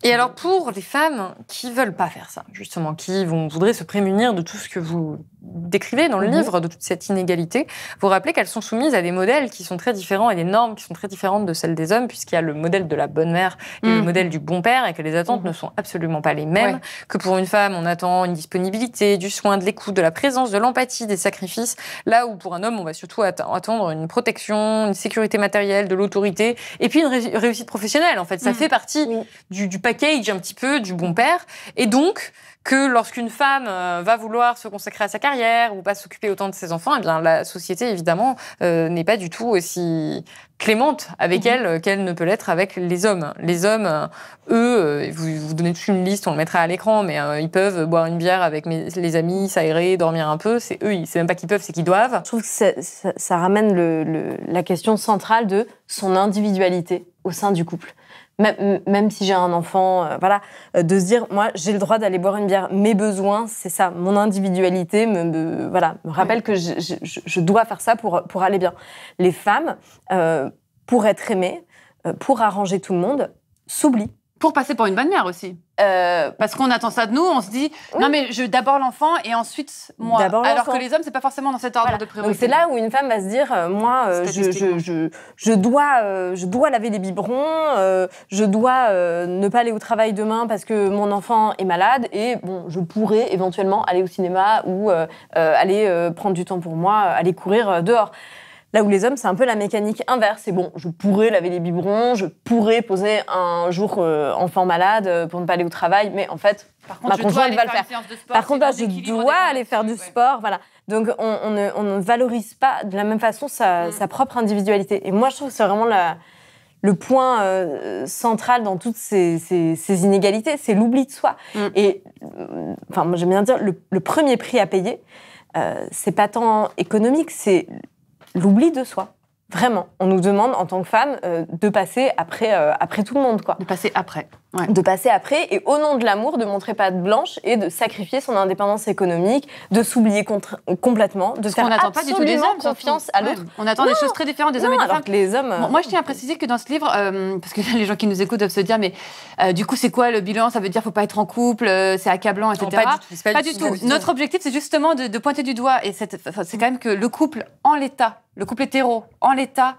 Et alors, pour les femmes qui veulent pas faire ça, justement, qui voudraient se prémunir de tout ce que vous décrivez dans le livre, de toute cette inégalité, vous rappelez qu'elles sont soumises à des modèles qui sont très différents et des normes qui sont très différentes de celles des hommes, puisqu'il y a le modèle de la bonne mère et le modèle du bon père, et que les attentes ne sont absolument pas les mêmes, que pour une femme, on attend une disponibilité, du soin, de l'écoute, de la présence, de l'empathie, des sacrifices, là où pour un homme, on va surtout attendre une protection, une sécurité matérielle, de l'autorité, et puis une réussite professionnelle, en fait. Ça fait partie du package un petit peu du bon père, et donc que lorsqu'une femme va vouloir se consacrer à sa carrière ou pas s'occuper autant de ses enfants, eh bien la société évidemment n'est pas du tout aussi clémente avec elle qu'elle ne peut l'être avec les hommes. Les hommes, eux, vous donnez toute une liste, on le mettra à l'écran, mais ils peuvent boire une bière avec les amis, s'aérer, dormir un peu. C'est eux, c'est même pas qu'ils peuvent, c'est qu'ils doivent. Je trouve que ça ramène la question centrale de son individualité au sein du couple. Même si j'ai un enfant, de se dire, moi, j'ai le droit d'aller boire une bière. Mes besoins, c'est ça. Mon individualité me rappelle que je dois faire ça pour aller bien. Les femmes, pour être aimées, pour arranger tout le monde, s'oublient. Pour passer pour une bonne mère aussi. Parce qu'on attend ça de nous, on se dit non mais d'abord l'enfant et ensuite moi. Alors que les hommes c'est pas forcément dans cet ordre de priorité. Donc c'est là où une femme va se dire moi je dois laver les biberons, je dois ne pas aller au travail demain parce que mon enfant est malade et bon je pourrais éventuellement aller au cinéma ou aller prendre du temps pour moi, aller courir dehors. Là où les hommes, c'est un peu la mécanique inverse. C'est bon, je pourrais laver les biberons, je pourrais poser un jour enfant malade pour ne pas aller au travail, mais en fait, ma conjointe va le faire. Par contre, là, je dois aller faire du sport, voilà. Donc, on ne valorise pas de la même façon sa propre individualité. Et moi, je trouve que c'est vraiment le point central dans toutes ces inégalités, c'est l'oubli de soi. Et, enfin, moi, j'aime bien dire, le premier prix à payer, c'est pas tant économique, c'est l'oubli de soi. Vraiment. On nous demande, en tant que femme, de passer après tout le monde, quoi. De passer après. Ouais. De passer après, et au nom de l'amour, de montrer patte blanche et de sacrifier son indépendance économique, de s'oublier complètement, de faire n'attend pas du tout des hommes, confiance à l'autre. On attend des choses très différentes des hommes et des femmes. Alors que les hommes... Moi, je tiens à préciser que dans ce livre, parce que les gens qui nous écoutent doivent se dire, mais du coup, c'est quoi le bilan ? Ça veut dire qu'il ne faut pas être en couple, c'est accablant, etc. Non, pas du tout. Notre objectif, c'est justement de pointer du doigt, et c'est quand même que le couple en l'état, le couple hétéro en l'état,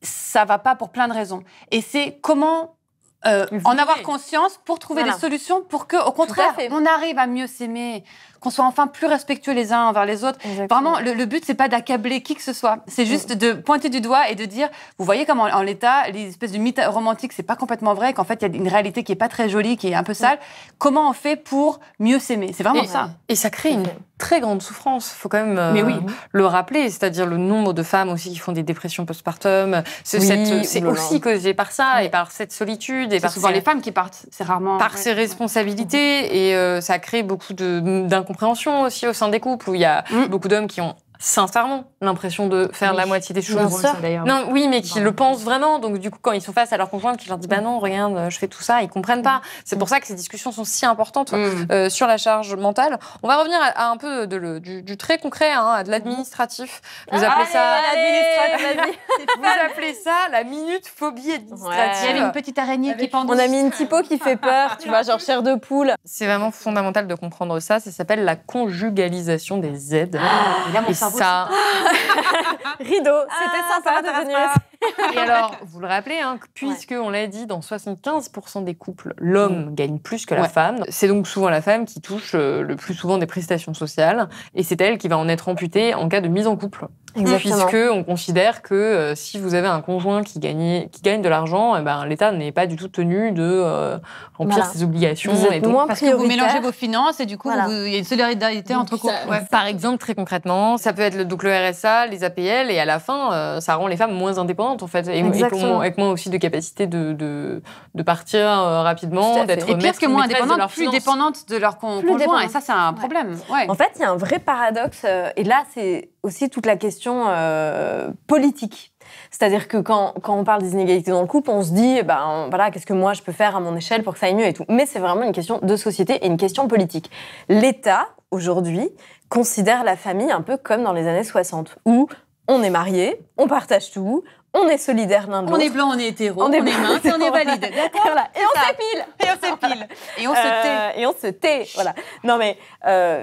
ça ne va pas pour plein de raisons. Et c'est comment... en avoir conscience pour trouver des solutions pour que, au contraire, on arrive à mieux s'aimer, qu'on soit enfin plus respectueux les uns envers les autres. Exactement. Vraiment, le but, c'est pas d'accabler qui que ce soit. C'est juste de pointer du doigt et de dire, vous voyez comment, en l'état, les espèces de mythes romantiques, c'est pas complètement vrai, qu'en fait, il y a une réalité qui est pas très jolie, qui est un peu sale. Comment on fait pour mieux s'aimer ? C'est vraiment ça. Et ça crée une très grande souffrance. Faut quand même le rappeler. C'est-à-dire le nombre de femmes aussi qui font des dépressions postpartum. C'est aussi causé par ça et par cette solitude. Et c'est souvent les femmes qui partent. C'est rarement... Par ces responsabilités. Et ça crée beaucoup d'incompréhension aussi au sein des couples où il y a beaucoup d'hommes qui ont sincèrement l'impression de faire la moitié des choses. Non, oui, mais qui le pensent vraiment. Donc, du coup, quand ils sont face à leur conjointe qui leur dit « Bah non, regarde, je fais tout ça », ils comprennent pas. C'est pour ça que ces discussions sont si importantes sur la charge mentale. On va revenir à un peu du très concret, à de l'administratif. Vous appelez ça la minute phobie administrative. Il y avait une petite araignée qui pendouille. On a mis une typo qui fait peur, tu vois, genre chair de poule. C'est vraiment fondamental de comprendre ça. Ça s'appelle la conjugalisation des aides. Et ça... Rideau, c'était sympa de venir ici. Et alors, vous le rappelez, puisque, on l'a dit, dans 75% des couples, l'homme gagne plus que la femme. C'est donc souvent la femme qui touche le plus souvent des prestations sociales. Et c'est elle qui va en être amputée en cas de mise en couple. Exactement. Puisqu'on considère que si vous avez un conjoint qui gagne de l'argent, l'État n'est pas du tout tenu de remplir ses obligations. Et donc, parce que vous mélangez vos finances et du coup, il y a une solidarité entre couples. Par exemple, très concrètement, ça peut être le RSA, les APL, et à la fin, ça rend les femmes moins indépendantes, en fait. Et avec moins aussi de capacité de partir rapidement, d'être et pire que moins indépendantes, plus dépendantes de leur conjoint. Et ça, c'est un problème. Ouais. En fait, il y a un vrai paradoxe. Et là, c'est aussi toute la question politique. C'est-à-dire que quand on parle des inégalités dans le couple, on se dit, qu'est-ce que moi je peux faire à mon échelle pour que ça aille mieux et tout. Mais c'est vraiment une question de société et une question politique. L'État, aujourd'hui, considère la famille un peu comme dans les années 60, où on est marié, on partage tout, on est solidaires l'un de l'autre. On est blanc, on est hétéro, on est mince, on est valide. D'accord. Voilà. Et on ça. s'épile. Et on s'épile. Et on se tait. Et on se tait, voilà. Non mais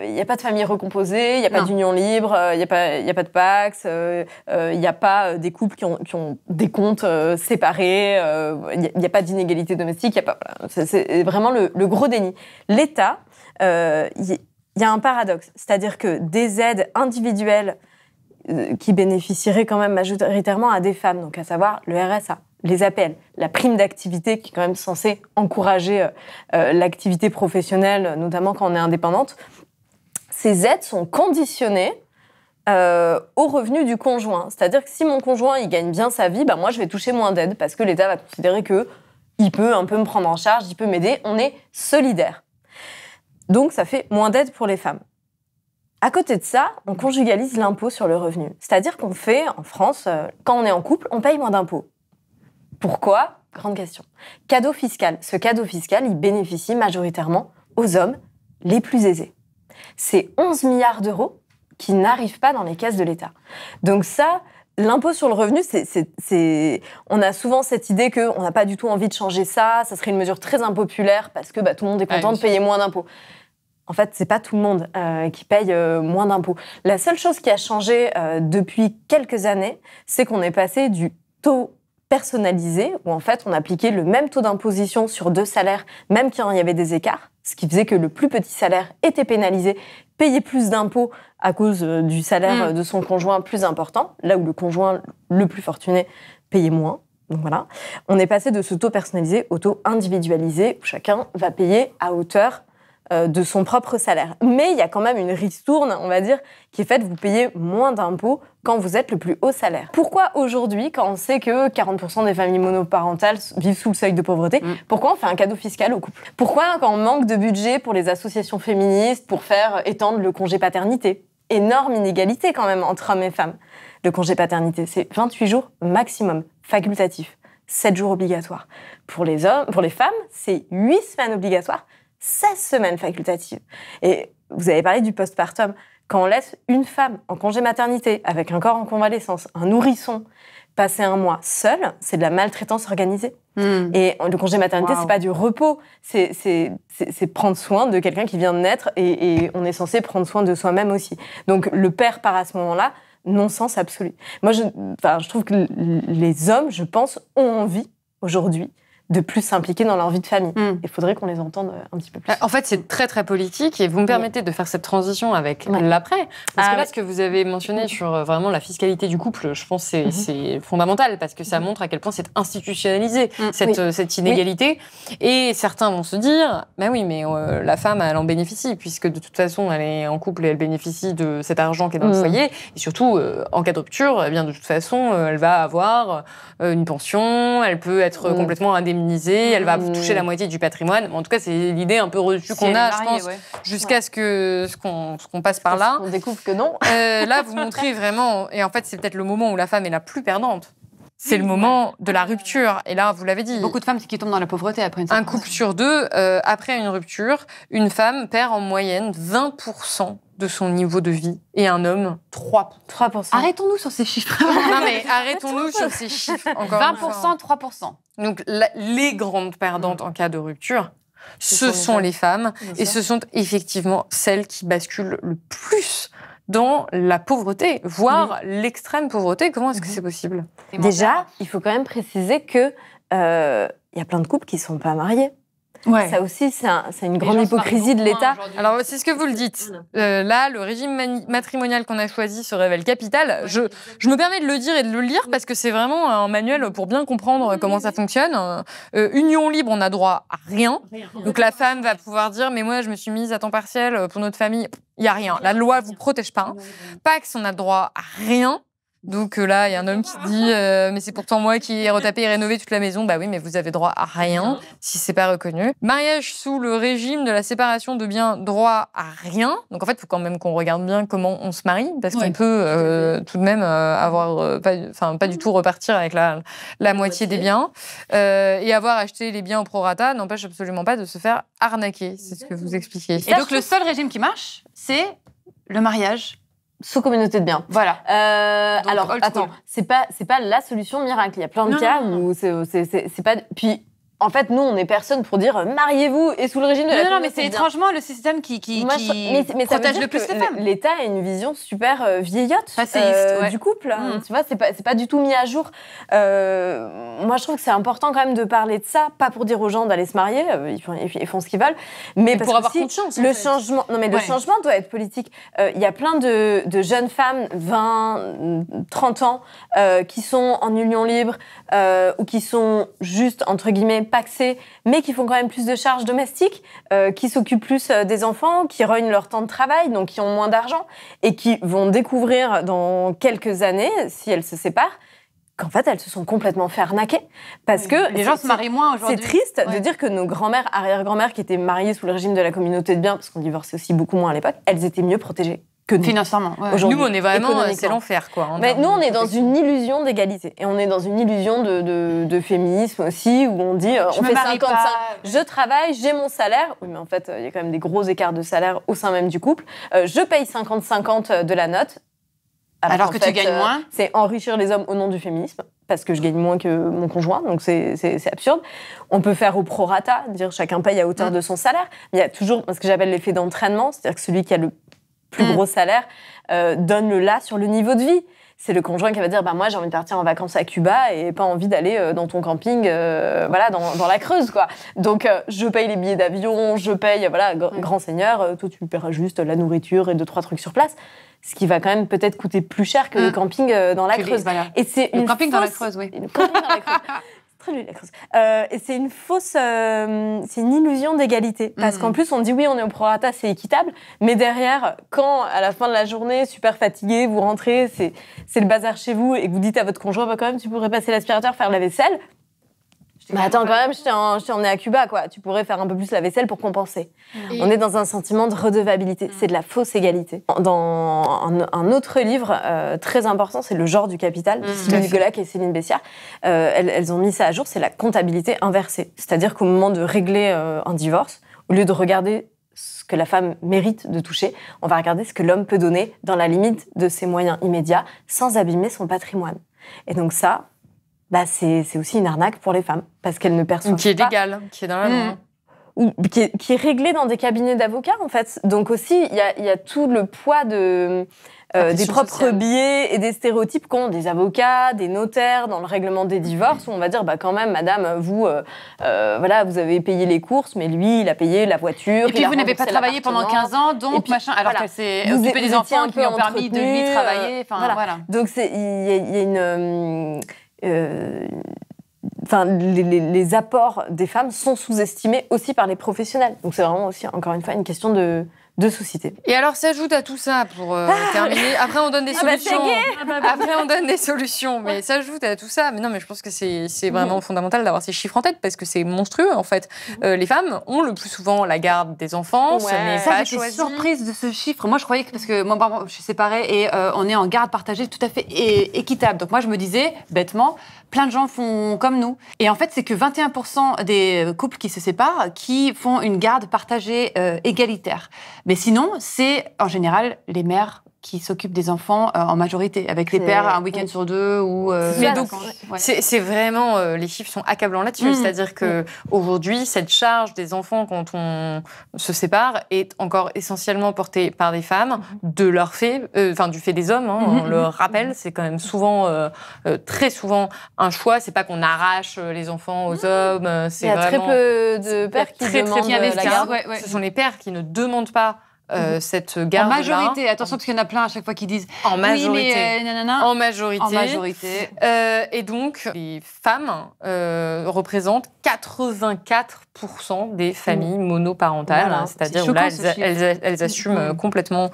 il n'y a pas de famille recomposée, il n'y a pas d'union libre, il n'y a pas de Pacs, il n'y a pas des couples qui ont des comptes séparés, il n'y a pas d'inégalité domestique, il y a pas. Voilà. C'est vraiment le gros déni. L'État, il y a un paradoxe, c'est-à-dire que des aides individuelles qui bénéficieraient quand même majoritairement à des femmes, donc à savoir le RSA, les APL, la prime d'activité qui est quand même censée encourager l'activité professionnelle, notamment quand on est indépendante. Ces aides sont conditionnées au revenu du conjoint. C'est-à-dire que si mon conjoint il gagne bien sa vie, bah moi je vais toucher moins d'aide parce que l'État va considérer qu'il peut un peu me prendre en charge, il peut m'aider, on est solidaire. Donc ça fait moins d'aide pour les femmes. À côté de ça, on conjugalise l'impôt sur le revenu. C'est-à-dire qu'on fait, en France, quand on est en couple, on paye moins d'impôts. Pourquoi ? Grande question. Cadeau fiscal. Ce cadeau fiscal, il bénéficie majoritairement aux hommes les plus aisés. C'est 11 milliards d'euros qui n'arrivent pas dans les caisses de l'État. Donc ça, l'impôt sur le revenu, on a souvent cette idée qu'on n'a pas du tout envie de changer ça serait une mesure très impopulaire parce que tout le monde est content de payer moins d'impôts. En fait, c'est pas tout le monde qui paye moins d'impôts. La seule chose qui a changé depuis quelques années, c'est qu'on est passé du taux personnalisé, où en fait on appliquait le même taux d'imposition sur 2 salaires, même quand il y avait des écarts, ce qui faisait que le plus petit salaire était pénalisé, payait plus d'impôts à cause du salaire de son conjoint plus important, là où le conjoint le plus fortuné payait moins. Donc voilà, on est passé de ce taux personnalisé au taux individualisé, où chacun va payer à hauteur de son propre salaire. Mais il y a quand même une ristourne, on va dire, qui est faite, vous payez moins d'impôts quand vous êtes le plus haut salaire. Pourquoi aujourd'hui, quand on sait que 40% des familles monoparentales vivent sous le seuil de pauvreté, pourquoi on fait un cadeau fiscal au couple ? Pourquoi, quand on manque de budget pour les associations féministes, pour faire étendre le congé paternité ? Énorme inégalité quand même entre hommes et femmes. Le congé paternité, c'est 28 jours maximum, facultatif, 7 jours obligatoires. Pour les femmes, c'est 8 semaines obligatoires, 16 semaines facultatives. Et vous avez parlé du postpartum. Quand on laisse une femme en congé maternité, avec un corps en convalescence, un nourrisson, passer un mois seul, c'est de la maltraitance organisée. Et le congé maternité, c'est pas du repos, c'est prendre soin de quelqu'un qui vient de naître et on est censé prendre soin de soi-même aussi. Donc le père part à ce moment-là, non-sens absolu. Moi, je trouve que les hommes, je pense, ont envie aujourd'hui de plus s'impliquer dans leur vie de famille. Il faudrait qu'on les entende un petit peu plus. En fait, c'est très, très politique et vous me permettez de faire cette transition avec l'après. Parce que là, ce que vous avez mentionné sur vraiment la fiscalité du couple, je pense que c'est fondamental parce que ça montre à quel point c'est institutionnalisé, cette inégalité. Et certains vont se dire, bah oui, mais la femme, elle en bénéficie puisque de toute façon, elle est en couple et elle bénéficie de cet argent qui est dans le foyer. Et surtout, en cas de rupture, eh bien, de toute façon, elle va avoir une pension, elle peut être complètement indemnisée, elle va toucher la moitié du patrimoine. En tout cas, c'est l'idée un peu reçue qu'on a, je pense, jusqu'à ce qu'on passe par là. On découvre que non. Là, vous montrez vraiment, et en fait, c'est peut-être le moment où la femme est la plus perdante. C'est le moment de la rupture. Et là, vous l'avez dit. Beaucoup de femmes qui tombent dans la pauvreté après une Un couple sur 2, après une rupture, une femme perd en moyenne 20% de son niveau de vie et un homme 3%. Arrêtons-nous sur ces chiffres. Non mais arrêtons-nous sur ces chiffres. Encore 20%, 3%. Donc les grandes perdantes en cas de rupture, ce sont les femmes. Et ce sont effectivement celles qui basculent le plus dans la pauvreté, voire l'extrême pauvreté. Comment est-ce que c'est possible ? Déjà, il faut quand même préciser que y a plein de couples qui ne sont pas mariés. Ouais. Ça aussi, c'est une grande hypocrisie de l'État. Alors, c'est ce que vous le dites. Là, le régime matrimonial qu'on a choisi se révèle capital. Je me permets de le dire et de le lire parce que c'est vraiment un manuel pour bien comprendre comment ça fonctionne. Union libre, on n'a droit à rien. Donc, la femme va pouvoir dire « Mais moi, je me suis mise à temps partiel pour notre famille. » Il n'y a rien. La loi ne vous protège pas. Pax, on a droit à rien. Donc là, il y a un homme qui dit mais c'est pourtant moi qui ai retapé et rénové toute la maison. Bah oui, mais vous avez droit à rien si c'est pas reconnu. Mariage sous le régime de la séparation de biens, droit à rien. Donc en fait, il faut quand même qu'on regarde bien comment on se marie parce qu'on peut tout de même avoir pas du tout repartir avec la moitié des biens et avoir acheté les biens au prorata n'empêche absolument pas de se faire arnaquer. C'est ce que vous expliquez. Et donc le seul régime qui marche, c'est le mariage sous communauté de biens. Voilà. Donc, Alors, old attends, school. c'est pas la solution miracle. Il y a plein de Non, cas non, non. où c'est pas. Puis, en fait, nous, on est personne pour dire mariez-vous et sous le régime de la Non, mais communauté c'est de biens. étrangement le système qui Moi, mais ça veut protège dire le plus que les femmes. L'État a une vision super vieillotte Passéiste, ouais. du couple. Mm. Tu vois, c'est pas du tout mis à jour. Moi, je trouve que c'est important quand même de parler de ça, pas pour dire aux gens d'aller se marier, ils font ce qu'ils veulent, mais parce pour que avoir si conscience, en le fait. changement, non mais le Ouais. changement doit être politique. Il y a plein de jeunes femmes, 20, 30 ans, qui sont en union libre ou qui sont juste entre guillemets paxées, mais qui font quand même plus de charges domestiques, qui s'occupent plus des enfants, qui rognent leur temps de travail, donc qui ont moins d'argent, et qui vont découvrir dans quelques années, si elles se séparent, qu'en fait, elles se sont complètement fait arnaquer. Parce que Les gens se marient moins c'est aujourd'hui. triste de Ouais. dire que nos grands-mères, arrière-grand-mères, qui étaient mariées sous le régime de la communauté de biens, parce qu'on divorçait aussi beaucoup moins à l'époque, elles étaient mieux protégées que nous. Financièrement. Ouais. Aujourd'hui, Nous, on est vraiment, économiquement. c'est l'enfer, quoi. en Mais termes nous, on de est dans protection. une illusion d'égalité. Et on est dans une illusion de féminisme aussi, où on dit Je on me fait marie 55, pas. je travaille, j'ai mon salaire. Oui, mais en fait, il y a quand même des gros écarts de salaire au sein même du couple. Je paye 50-50 de la note. Alors qu'en que tu gagnes moins. C'est enrichir les hommes au nom du féminisme, parce que je gagne moins que mon conjoint, donc c'est absurde. On peut faire au prorata, dire chacun paye à hauteur de son salaire. Mais il y a toujours ce que j'appelle l'effet d'entraînement, c'est-à-dire que celui qui a le plus gros salaire donne le là sur le niveau de vie. C'est le conjoint qui va dire moi j'ai envie de partir en vacances à Cuba et pas envie d'aller dans ton camping voilà dans la Creuse quoi. Donc je paye les billets d'avion, je paye voilà grand seigneur, toi tu paieras juste la nourriture et 2-3 trucs sur place, ce qui va quand même peut-être coûter plus cher que le camping dans la Que les- Creuse. voilà. Et c'est Le une camping dans la fausse- Creuse, oui. Le camping dans la Creuse. Très joli, la Creuse. Et c'est une fausse, c'est une illusion d'égalité. Parce qu'en plus, on dit oui, on est au prorata, c'est équitable. Mais derrière, quand à la fin de la journée, super fatigué, vous rentrez, c'est le bazar chez vous et que vous dites à votre conjoint, quand même, tu pourrais passer l'aspirateur, faire la vaisselle. Mais attends, quand même, je t'ai emmené à Cuba, quoi. Tu pourrais faire un peu plus la vaisselle pour compenser. On est dans un sentiment de redevabilité. C'est de la fausse égalité. Dans un autre livre très important, c'est Le genre du capital, de Sylvie Golac et Céline Bessière. Elles ont mis ça à jour, c'est la comptabilité inversée. C'est-à-dire qu'au moment de régler un divorce, au lieu de regarder ce que la femme mérite de toucher, on va regarder ce que l'homme peut donner dans la limite de ses moyens immédiats, sans abîmer son patrimoine. Et donc ça, c'est aussi une arnaque pour les femmes, parce qu'elles ne perçoivent Qui est pas... légal, qui est dans la loi. ou qui est réglé dans des cabinets d'avocats, en fait. Donc aussi, il y a tout le poids des pression propres sociale. biais et des stéréotypes qu'ont des avocats, des notaires dans le règlement des divorces, où on va dire, quand même, madame, vous, voilà, vous avez payé les courses, mais lui, il a payé la voiture. Et puis il a vous n'avez pas remboursé travaillé pendant l'appartement. 15 ans, Et donc puis, machin, alors voilà. qu'elle s'est Vous occupée des étiez enfants un qui peu lui ont permis de lui entretenu, travailler. Enfin, voilà. Donc il y a une... les apports des femmes sont sous-estimés aussi par les professionnels. Donc c'est vraiment aussi, encore une fois, une question de société. Et alors, s'ajoute à tout ça, pour terminer, après on donne des solutions. Après on donne des solutions, mais s'ajoute à tout ça. Mais non, mais je pense que c'est vraiment fondamental d'avoir ces chiffres en tête, parce que c'est monstrueux, en fait. Les femmes ont le plus souvent la garde des enfants, ce n'est Ça, pas j'étais choisi. surprise de ce chiffre. Moi, je croyais que, parce que moi, par exemple, je suis séparée et on est en garde partagée tout à fait équitable. Donc moi, je me disais, bêtement, plein de gens font comme nous. Et en fait, c'est que 21% des couples qui se séparent qui font une garde partagée égalitaire. Mais sinon, c'est en général les mères qui s'occupent des enfants en majorité, avec les pères un week-end sur deux ou... Mais donc, ouais. c'est vraiment... les chiffres sont accablants là-dessus. C'est-à-dire qu'aujourd'hui, cette charge des enfants, quand on se sépare, est encore essentiellement portée par des femmes, de leur fait, du fait des hommes. On le rappelle, c'est quand même souvent, très souvent, un choix. C'est pas qu'on arrache les enfants aux hommes. Il y a très peu de pères qui demandent la garde. Ouais. Ce sont les pères qui ne demandent pas cette garde. En majorité, attention, parce qu'il y en a plein à chaque fois qui disent En majorité. oui, mais nanana. En majorité. En majorité. Et donc, les femmes représentent 84% des familles monoparentales, Voilà. c'est-à-dire C'est où là, choquant, ce chiffre. elles assument complètement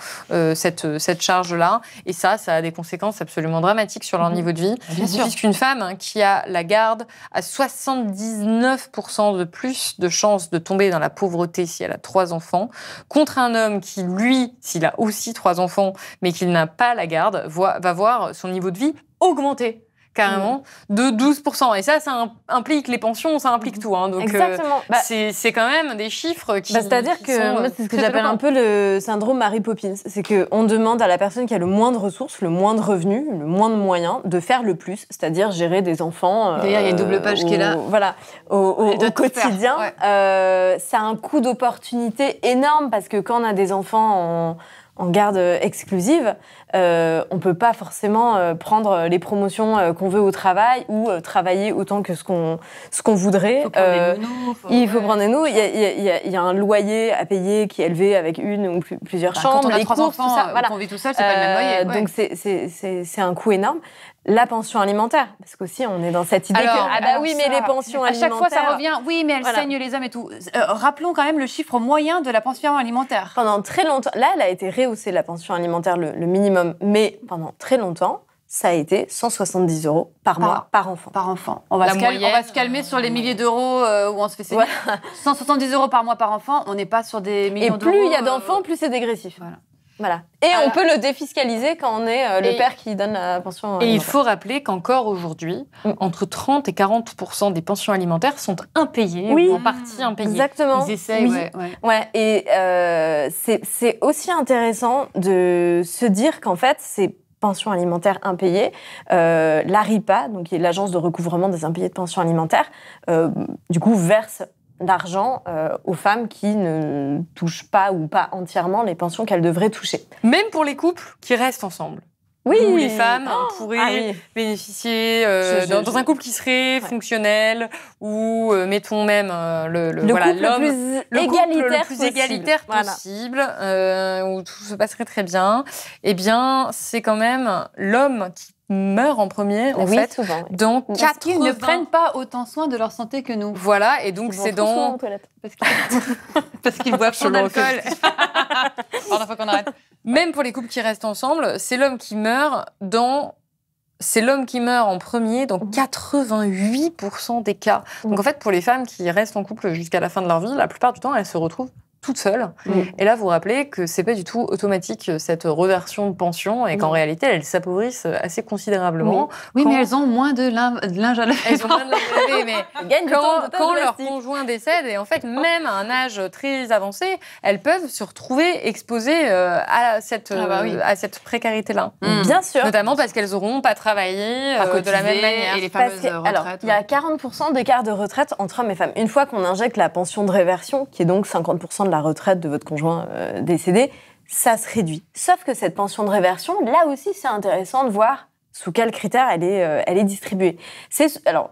cette charge-là. Et ça a des conséquences absolument dramatiques sur leur niveau de vie. Bien sûr. Puisqu'une femme qui a la garde a 79% de plus de chances de tomber dans la pauvreté si elle a 3 enfants, contre un homme qui, lui, s'il a aussi 3 enfants, mais qu'il n'a pas la garde, va voir son niveau de vie augmenter. carrément, de 12%. Et ça implique les pensions, ça implique tout. Hein. Donc, Exactement. C'est quand même des chiffres qui c'est-à-dire qui que sont, moi, c'est ce que très j'appelle un peu le syndrome Mary Poppins. C'est qu'on demande à la personne qui a le moins de ressources, le moins de revenus, le moins de moyens, de faire le plus, c'est-à-dire gérer des enfants. D'ailleurs, il y a une double page qui est là. Voilà, au quotidien. Ça a un coût d'opportunité énorme parce que quand on a des enfants en garde exclusive, on peut pas forcément prendre les promotions qu'on veut au travail ou travailler autant que ce qu'on voudrait. Il faut prendre des nounous. Il y a un loyer à payer qui est élevé avec une ou plusieurs chambres. Quand on a les 3 courses, enfants, tout ça, voilà. qu'on vit tout seul, c'est pas le même loyer. Donc c'est un coût énorme. La pension alimentaire, parce qu'aussi on est dans cette idée les pensions alimentaires. À chaque fois ça revient, oui mais elles saignent les hommes et tout. Rappelons quand même le chiffre moyen de la pension alimentaire. Pendant très longtemps, là elle a été rehaussée la pension alimentaire, le minimum, mais pendant très longtemps, ça a été 170 € par mois, par enfant. Par enfant. On va se calmer sur les milliers d'euros où on se fait saigner. 170 € par mois par enfant, on n'est pas sur des millions d'euros. Et plus il y a d'enfants, plus c'est dégressif. Voilà. Et on peut le défiscaliser quand on est le père qui donne la pension alimentaire. Et il faut rappeler qu'encore aujourd'hui, entre 30 et 40% des pensions alimentaires sont impayées, ou en partie impayées. Exactement. Ils essayent, et c'est aussi intéressant de se dire qu'en fait, ces pensions alimentaires impayées, l'ARIPA, donc qui est l'agence de recouvrement des impayés de pensions alimentaires, du coup verse d'argent aux femmes qui ne touchent pas ou pas entièrement les pensions qu'elles devraient toucher. Même pour les couples qui restent ensemble. Oui. Où les femmes pourraient bénéficier dans un couple qui serait fonctionnel, ou mettons même le couple le plus égalitaire possible, où tout se passerait très bien. Eh bien, c'est quand même l'homme qui meurent en premier, en fait, souvent, dans 80... Parce qu'ils ne prennent pas autant soin de leur santé que nous. Voilà, et donc c'est dans... Parce qu'ils boivent trop d'alcool. Pardon, faut qu'on arrête. Même pour les couples qui restent ensemble, c'est l'homme qui meurt en premier dans 88% des cas. Donc en fait, pour les femmes qui restent en couple jusqu'à la fin de leur vie, la plupart du temps, elles se retrouvent toutes seules. Et là, vous rappelez que c'est pas du tout automatique, cette reversion de pension, et qu'en réalité, elles s'appauvrissent assez considérablement. Oui, mais elles ont moins de linge à laver. Elles ont moins de linge à laver, mais quand leur conjoint décède, et en fait, même à un âge très avancé, elles peuvent se retrouver exposées à cette précarité-là. Bien sûr. Notamment parce qu'elles n'auront pas travaillé de la même manière. Et les fameuses retraites. Alors, il y a 40% d'écart de retraite entre hommes et femmes. Une fois qu'on injecte la pension de réversion, qui est donc 50% de la retraite de votre conjoint décédé, ça se réduit. Sauf que cette pension de réversion, là aussi, c'est intéressant de voir sous quels critères elle est distribuée. Alors,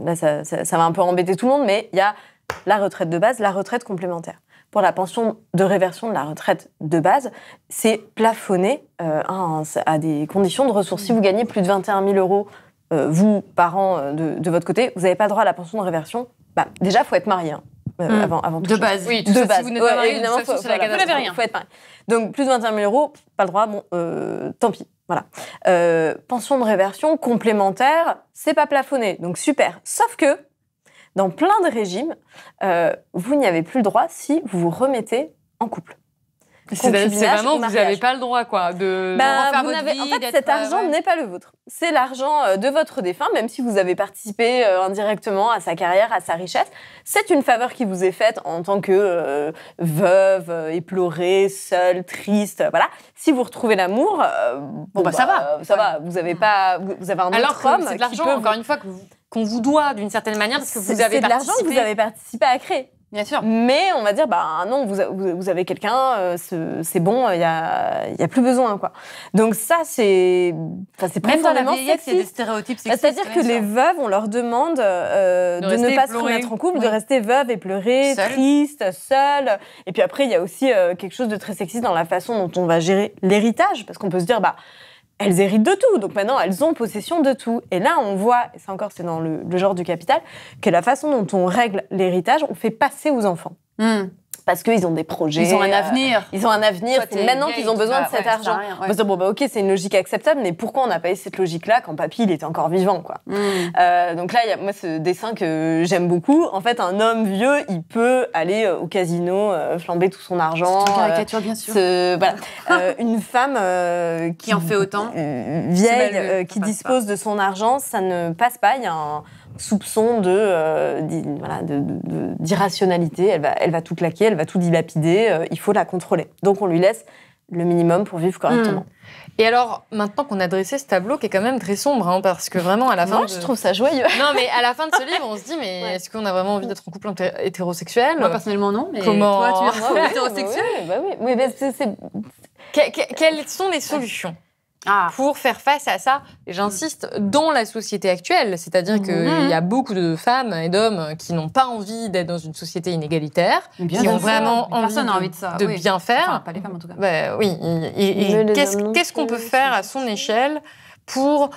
là, ça va un peu embêter tout le monde, mais il y a la retraite de base, la retraite complémentaire. Pour la pension de réversion de la retraite de base, c'est plafonné à des conditions de ressources. Si vous gagnez plus de 21 000 €, vous, par an, de votre côté, vous n'avez pas droit à la pension de réversion. Déjà, il faut être marié. Avant de base. Oui, de base. Si vous n'êtes pas marié, évidemment, c'est la catastrophe. Vous n'avez rien. Faut être marié. Donc, plus de 21 000 €, pas le droit, tant pis. Voilà. Pension de réversion complémentaire, c'est pas plafonné. Donc, super. Sauf que, dans plein de régimes, vous n'y avez plus le droit si vous vous remettez en couple. C'est vraiment, vous n'avez pas le droit, quoi, de refaire votre vie. En fait, cet argent n'est pas le vôtre. C'est l'argent de votre défunt, même si vous avez participé indirectement à sa carrière, à sa richesse. C'est une faveur qui vous est faite en tant que veuve, éplorée, seule, triste, voilà. Si vous retrouvez l'amour, ça va. Ça va. Vous avez un autre homme c'est de l'argent, encore une fois, qu'on vous doit d'une certaine manière, parce que vous avez participé. C'est de l'argent que vous avez participé à créer. Bien sûr. Mais on va dire, non, vous avez quelqu'un, c'est bon, il y a plus besoin, quoi. Donc ça, c'est profondément sexiste. Il y a des stéréotypes sexistes. C'est-à-dire que les veuves, on leur demande de ne pas se remettre en couple, de rester veuve et pleurer, triste, seule. Et puis après, il y a aussi quelque chose de très sexiste dans la façon dont on va gérer l'héritage, parce qu'on peut se dire, elles héritent de tout, donc maintenant elles ont possession de tout. Et là, on voit, et ça encore c'est dans le genre du capital, que la façon dont on règle l'héritage, on fait passer aux enfants. parce qu'ils ont des projets. Ils ont un avenir. Ils ont un avenir. Toi, C'est t'es maintenant gay, qu'ils ont tu besoin vas- de cet ouais, argent. ça sert à rien, ouais. On va se dire, bon, bah, ok, c'est une logique acceptable, mais pourquoi on n'a pas eu cette logique-là quand papy, il était encore vivant, quoi. Donc là, il y a moi ce dessin que j'aime beaucoup. En fait, un homme vieux, il peut aller au casino, flamber tout son argent. C'est une caricature, bien sûr. Voilà. Une femme Qui en fait autant. vieille, C'est malheureux, qui ça passe dispose de son argent, ça ne passe pas. Il y a un soupçon d'irrationalité. Elle va tout claquer, elle va tout dilapider. Il faut la contrôler. Donc on lui laisse le minimum pour vivre correctement. Et alors, maintenant qu'on a dressé ce tableau qui est quand même très sombre, hein, parce que vraiment à la fin... Moi, je trouve ça joyeux. Non, mais à la fin de ce livre, on se dit, mais est-ce qu'on a vraiment envie d'être en couple hétérosexuel? Moi, personnellement, non. Mais Comment- toi, tu es Ouais, hétérosexuel. Oui, mais Quelles sont les solutions Ah. pour faire face à ça? Et j'insiste, dans la société actuelle, c'est-à-dire qu'il y a beaucoup de femmes et d'hommes qui n'ont pas envie d'être dans une société inégalitaire, Bien qui ont sûr. vraiment envie Personne n'a envie de ça. de oui. bien faire. Enfin, pas les femmes, en tout cas. Bah, oui, Mais les qu'est-ce hommes non qu'est-ce qu'on plus, peut faire à son échelle pour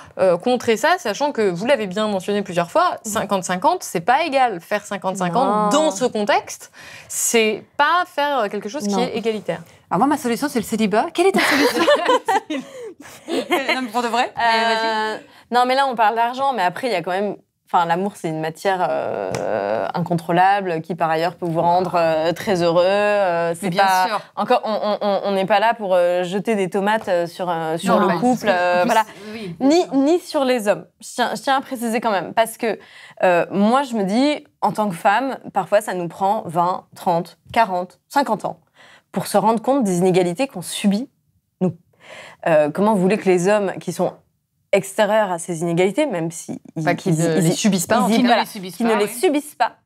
contrer ça, sachant que, vous l'avez bien mentionné plusieurs fois, 50-50, c'est pas égal. Faire 50-50 Non. dans ce contexte, c'est pas faire quelque chose qui Non. est égalitaire. Alors moi, ma solution, c'est le célibat. Quelle est ta solution? Non, mais pour de vrai. Vas-y. Non, mais là, on parle d'argent, mais après, il y a quand même... Enfin, l'amour, c'est une matière incontrôlable qui, par ailleurs, peut vous rendre très heureux. Mais C'est bien pas... sûr. Encore, on n'est pas là pour jeter des tomates sur Non, le couple. En plus, Voilà. Oui. Ni sur les hommes. Je tiens à préciser quand même. Parce que moi, je me dis, en tant que femme, parfois, ça nous prend 20, 30, 40, 50 ans pour se rendre compte des inégalités qu'on subit, nous. Comment vous voulez que les hommes qui sont extérieurs à ces inégalités, même si Qu'ils ne les subissent pas, en ils- tout cas. voilà, les subissent qui pas, ne les oui. subissent pas,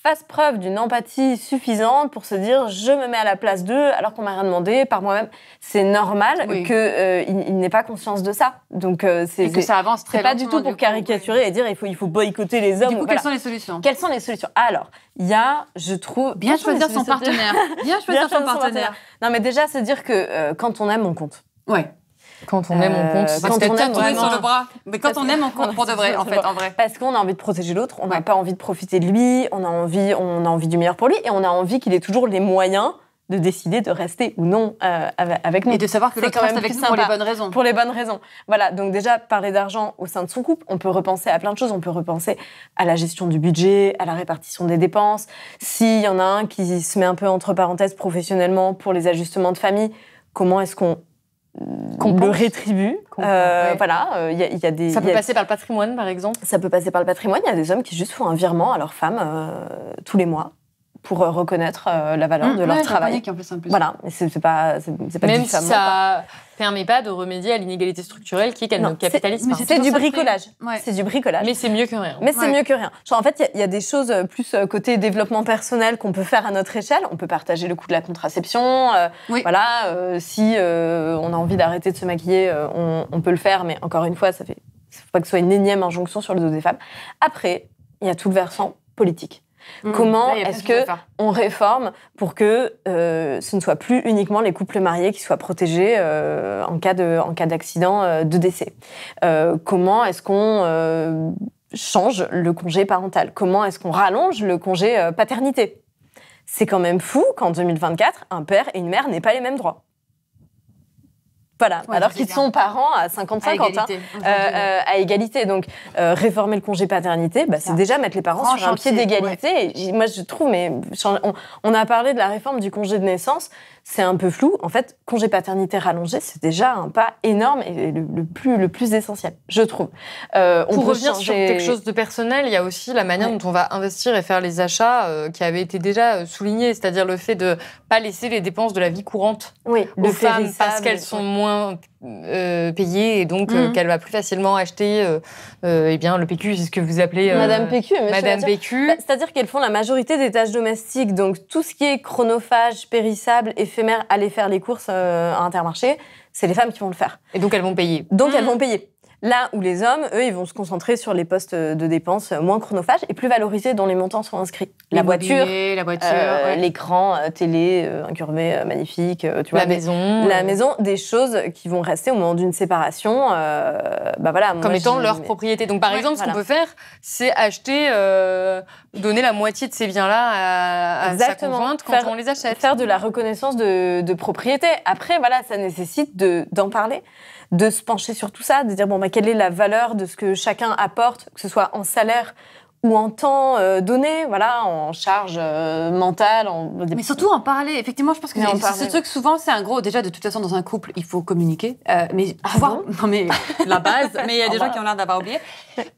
fassent preuve d'une empathie suffisante pour se dire je me mets à la place d'eux alors qu'on m'a rien demandé par moi-même. C'est normal Oui. qu'il n'ait pas conscience de ça. Donc Et que ça avance très c'est pas lentement, du tout pour caricaturer et dire il faut boycotter les hommes. Du coup, Voilà. quelles sont les solutions? Quelles sont les solutions? Alors, il y a, je trouve... Bien quelles sont les choisir son solutions partenaire. Bien choisir son partenaire. Non, mais déjà, se dire que quand on aime, on compte. Ouais. Quand on aime, on compte. quand on aime, Tatoué vraiment. sur le bras. Mais quand on aime, on compte pour de vrai, en fait, en vrai. Parce qu'on a envie de protéger l'autre, on n'a pas envie de profiter de lui, on a envie du meilleur pour lui, et on a envie qu'il ait toujours les moyens de décider de rester ou non avec nous. Et de savoir que C'est l'autre quand reste même avec plus nous pour les sympa. bonnes raisons. Pour les bonnes raisons. Voilà, donc déjà, parler d'argent au sein de son couple, on peut repenser à plein de choses. On peut repenser à la gestion du budget, à la répartition des dépenses. S'il y en a un qui se met un peu entre parenthèses professionnellement pour les ajustements de famille, comment est-ce qu'on le rétribue? Ouais. Voilà, il y a des... Ça il peut y a- passer par le patrimoine, par exemple. ça peut passer par le patrimoine. Il y a des hommes qui juste font un virement à leur femme tous les mois pour reconnaître la valeur de leur travail. Qui en plus, en plus. Voilà, mais c'est pas Même du si fameux, ça permet pas de remédier à l'inégalité structurelle qui est qu'elle Non, ne capitalise pas. C'est pour du ça que- bricolage. Ouais. C'est du bricolage. Mais c'est mieux que rien. Mais c'est Ouais. mieux que rien. Genre, en fait, il y a des choses plus côté développement personnel qu'on peut faire à notre échelle. On peut partager le coût de la contraception. Oui. Voilà, si on a envie d'arrêter de se maquiller, on peut le faire. Mais encore une fois, faut pas que ce soit une énième injonction sur le dos des femmes. Après, il y a tout le versant politique. Comment Là, il y a est-ce plein de choses à que faire. on réforme pour que ce ne soit plus uniquement les couples mariés qui soient protégés en cas d'accident, de décès? Comment est-ce qu'on change le congé parental? Comment est-ce qu'on rallonge le congé paternité? C'est quand même fou qu'en 2024, un père et une mère n'aient pas les mêmes droits. Voilà, Ouais, alors c'est qu'ils bien. sont parents à 50-50. À égalité. À égalité. Donc, réformer le congé paternité, c'est ça. déjà mettre les parents Grand sur un pied chantier, d'égalité. Et moi, je trouve, mais on a parlé de la réforme du congé de naissance, c'est un peu flou. En fait, congé paternité rallongé, c'est déjà un pas énorme et le plus essentiel, je trouve. On Pour peut revenir sur changer- quelque chose de personnel, il y a aussi la manière dont on va investir et faire les achats qui avait été déjà soulignée, c'est-à-dire le fait de pas laisser les dépenses de la vie courante oui, aux femmes parce qu'elles sont moins payées et donc qu'elle va plus facilement acheter eh bien, le PQ, c'est ce que vous appelez Madame PQ. monsieur Madame Mathieu. PQ. C'est-à-dire qu'elles font la majorité des tâches domestiques, donc tout ce qui est chronophage, périssable, éphémère, aller faire les courses à Intermarché, c'est les femmes qui vont le faire. Et donc elles vont payer. Donc elles vont payer. Là où les hommes, eux, ils vont se concentrer sur les postes de dépenses moins chronophages et plus valorisés dont les montants sont inscrits. La voiture, l'écran, télé, un gourmet magnifique, tu vois. La maison, des choses qui vont rester au moment d'une séparation, comme étant leur propriété. Donc par exemple, ce qu'on peut faire, c'est acheter, donner la moitié de ces biens-là à sa conjointe quand on les achète. Faire de la reconnaissance de propriété. Après, voilà, ça nécessite d'en parler, de se pencher sur tout ça, de dire quelle est la valeur de ce que chacun apporte, que ce soit en salaire ou en temps donné, voilà, en charge mentale. Mais surtout en parler. Effectivement, je pense que ce truc, souvent, c'est un gros... Déjà, de toute façon, dans un couple, il faut communiquer. Mais non, mais la base. Mais il y a des gens qui ont l'air d'avoir oublié.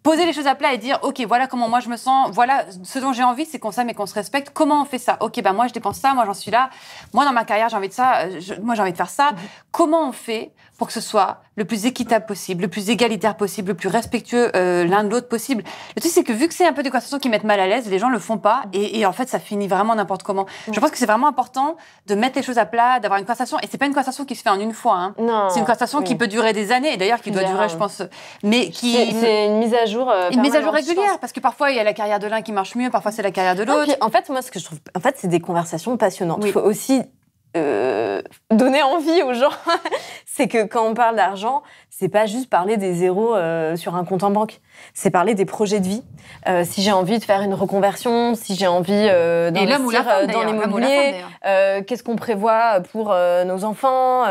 Poser les choses à plat et dire, OK, voilà comment moi je me sens. Voilà, ce dont j'ai envie, c'est qu'on s'aime et qu'on se respecte. Comment on fait ça? OK, moi, je dépense ça. Moi, j'en suis là. Moi, dans ma carrière, j'ai envie de ça. Moi, j'ai envie de faire ça. Comment on fait pour que ce soit le plus équitable possible, le plus égalitaire possible, le plus respectueux l'un de l'autre possible? Le truc, c'est que vu que c'est un peu des conversations qui mettent mal à l'aise, les gens le font pas et en fait, ça finit vraiment n'importe comment. Je pense que c'est vraiment important de mettre les choses à plat, d'avoir une conversation. Et c'est pas une conversation qui se fait en une fois. Hein. Non. C'est une conversation qui peut durer des années et d'ailleurs qui doit durer, je pense. Mais c'est une mise à jour. Une mise à jour régulière parce que parfois il y a la carrière de l'un qui marche mieux, parfois c'est la carrière de l'autre. En fait, moi, ce que je trouve, c'est des conversations passionnantes. Il faut aussi donner envie aux gens. C'est que quand on parle d'argent, c'est pas juste parler des zéros sur un compte en banque. C'est parler des projets de vie. Si j'ai envie de faire une reconversion, si j'ai envie d'investir dans l'immobilier, qu'est-ce qu'on prévoit pour nos enfants.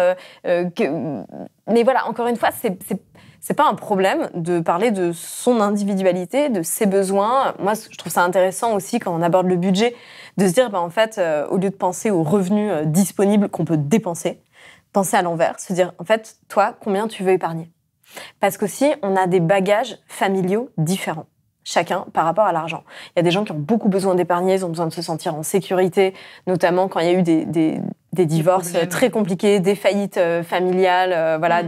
Mais voilà, encore une fois, c'est pas un problème de parler de son individualité, de ses besoins. Moi, je trouve ça intéressant aussi quand on aborde le budget, de se dire, en fait, au lieu de penser aux revenus disponibles qu'on peut dépenser, penser à l'envers, se dire, en fait, toi, combien tu veux épargner? Parce qu'aussi, on a des bagages familiaux différents, chacun par rapport à l'argent. Il y a des gens qui ont beaucoup besoin d'épargner, ils ont besoin de se sentir en sécurité, notamment quand il y a eu des divorces très compliqués, des faillites familiales, voilà.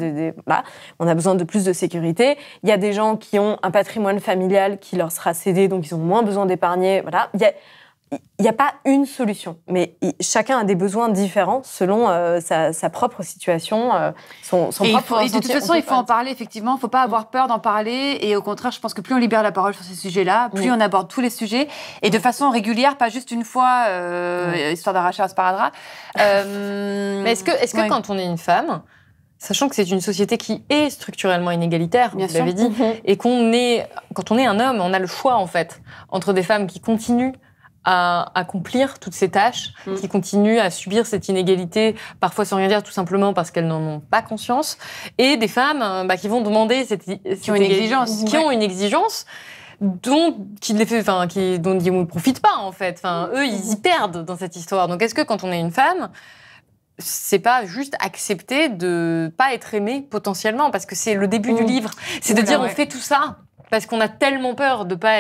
On a besoin de plus de sécurité. Il y a des gens qui ont un patrimoine familial qui leur sera cédé, donc ils ont moins besoin d'épargner, voilà. Il n'y a pas une solution, mais chacun a des besoins différents selon sa propre situation, son propre ressenti. Et de toute façon, il faut en parler, effectivement. Il ne faut pas avoir peur d'en parler. Et au contraire, je pense que plus on libère la parole sur ces sujets-là, plus on aborde tous les sujets. Et de façon régulière, pas juste une fois, histoire d'arracher un sparadrap. Mais est-ce que quand on est une femme, sachant que c'est une société qui est structurellement inégalitaire, vous l'avez dit, et quand on est un homme, on a le choix, en fait, entre des femmes qui continuent à accomplir toutes ces tâches, qui continuent à subir cette inégalité, parfois sans rien dire, tout simplement parce qu'elles n'en ont pas conscience, et des femmes qui vont demander qui ont une exigence dont ils ne profitent pas, en fait. Eux, ils y perdent dans cette histoire. Donc, est-ce que quand on est une femme, c'est pas juste accepter de pas être aimé potentiellement, parce que c'est le début du livre, c'est de dire on fait tout ça parce qu'on a tellement peur de pas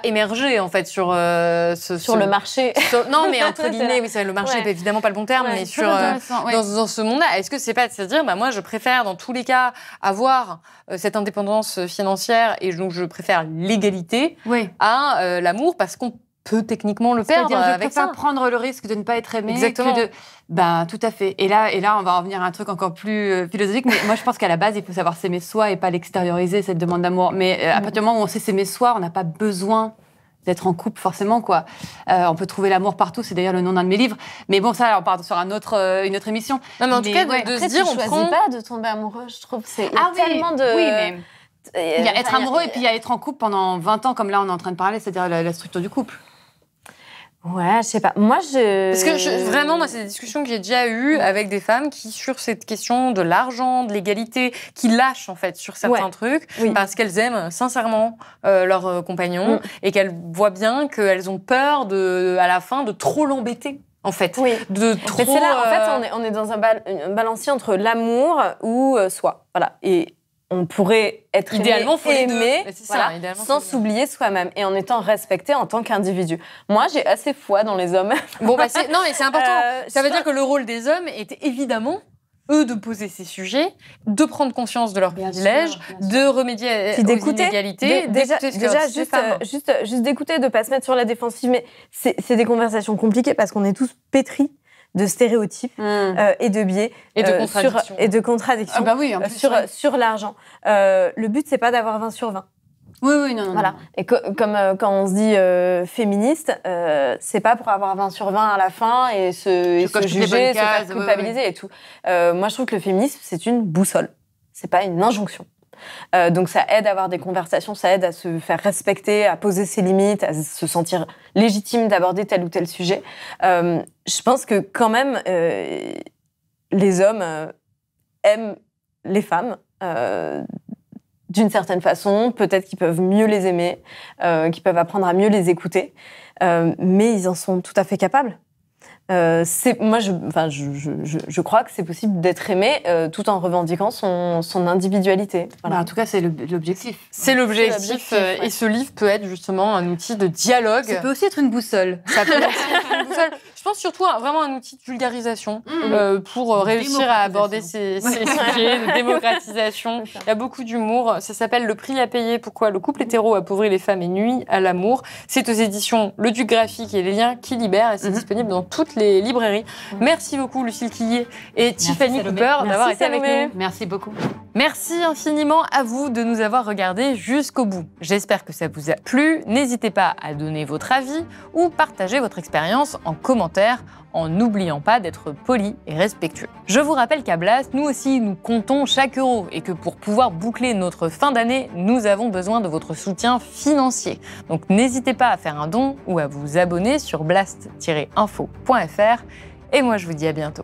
émerger, en fait, sur le marché. Non, mais entre guillemets, oui, le marché n'est évidemment pas le bon terme, mais dans ce monde-là, est-ce que c'est pas de se dire, moi, je préfère, dans tous les cas, avoir cette indépendance financière, et donc je préfère l'égalité à l'amour, parce qu'on peut techniquement le perdre avec ça. Je préfère prendre le risque de ne pas être aimé. Exactement. Tout à fait. Et là, on va en venir à un truc encore plus philosophique. Mais moi, je pense qu'à la base, il faut savoir s'aimer soi et pas l'extérioriser, cette demande d'amour. Mais à partir du moment où on sait s'aimer soi, on n'a pas besoin d'être en couple, forcément, quoi. On peut trouver l'amour partout. C'est d'ailleurs le nom d'un de mes livres. Mais bon, ça, on part sur une autre émission. Non, mais en tout cas, de se dire, on choisit pas de tomber amoureux, je trouve. Tellement de... Oui, mais... Il y a être amoureux et puis il y a être en couple pendant 20 ans, comme là, on est en train de parler, c'est-à-dire la structure du couple. Ouais, je sais pas. Moi, Parce que vraiment, moi, c'est des discussions que j'ai déjà eues avec des femmes qui, sur cette question de l'argent, de l'égalité, qui lâchent, en fait, sur certains trucs, parce qu'elles aiment sincèrement leur compagnon et qu'elles voient bien qu'elles ont peur à la fin, de trop l'embêter. En fait, de trop. Mais c'est là, en fait, on est dans un balancier entre l'amour ou soi. Voilà. Et on pourrait être idéalement aimé sans s'oublier soi-même et en étant respecté en tant qu'individu. Moi, j'ai assez foi dans les hommes. Non, mais c'est important. Ça veut dire que le rôle des hommes était évidemment, eux, de poser ces sujets, de prendre conscience de leurs privilèges, de remédier aux inégalités, d'écouter ce que juste d'écouter, de pas se mettre sur la défensive. Mais c'est des conversations compliquées parce qu'on est tous pétris de stéréotypes et de biais et de contradictions. et de contradictions Ah bah oui, en plus, sur l'argent. Le but, c'est pas d'avoir 20 sur 20. Oui, non. Voilà. Et comme quand on se dit féministe, c'est pas pour avoir 20 sur 20 à la fin et se juger, se faire culpabiliser et tout. Moi, je trouve que le féminisme, c'est une boussole. C'est pas une injonction. Donc ça aide à avoir des conversations, ça aide à se faire respecter, à poser ses limites, à se sentir légitime d'aborder tel ou tel sujet. Je pense que quand même, les hommes aiment les femmes d'une certaine façon. Peut-être qu'ils peuvent mieux les aimer, qu'ils peuvent apprendre à mieux les écouter, mais ils en sont tout à fait capables. Moi, je crois que c'est possible d'être aimé tout en revendiquant son individualité. Voilà. Bah, en tout cas, c'est l'objectif. C'est l'objectif, et ce livre peut être justement un outil de dialogue. Ça peut aussi être une boussole. Ça peut aussi être une boussole. Je pense surtout vraiment un outil de vulgarisation pour réussir à aborder ces sujets de démocratisation. Il y a beaucoup d'humour. Ça s'appelle Le prix à payer, pourquoi le couple hétéro appauvrit les femmes et nuit à l'amour. C'est aux éditions Le Duc Graphique et les liens qui libèrent et c'est disponible dans toutes les librairies. Merci beaucoup Lucille Quillier et Tiffany Cooper d'avoir été avec nous. Merci beaucoup. Merci infiniment à vous de nous avoir regardés jusqu'au bout. J'espère que ça vous a plu. N'hésitez pas à donner votre avis ou partager votre expérience en commentaire en n'oubliant pas d'être poli et respectueux. Je vous rappelle qu'à Blast, nous aussi, nous comptons chaque euro et que pour pouvoir boucler notre fin d'année, nous avons besoin de votre soutien financier. Donc n'hésitez pas à faire un don ou à vous abonner sur blast-info.fr et moi je vous dis à bientôt.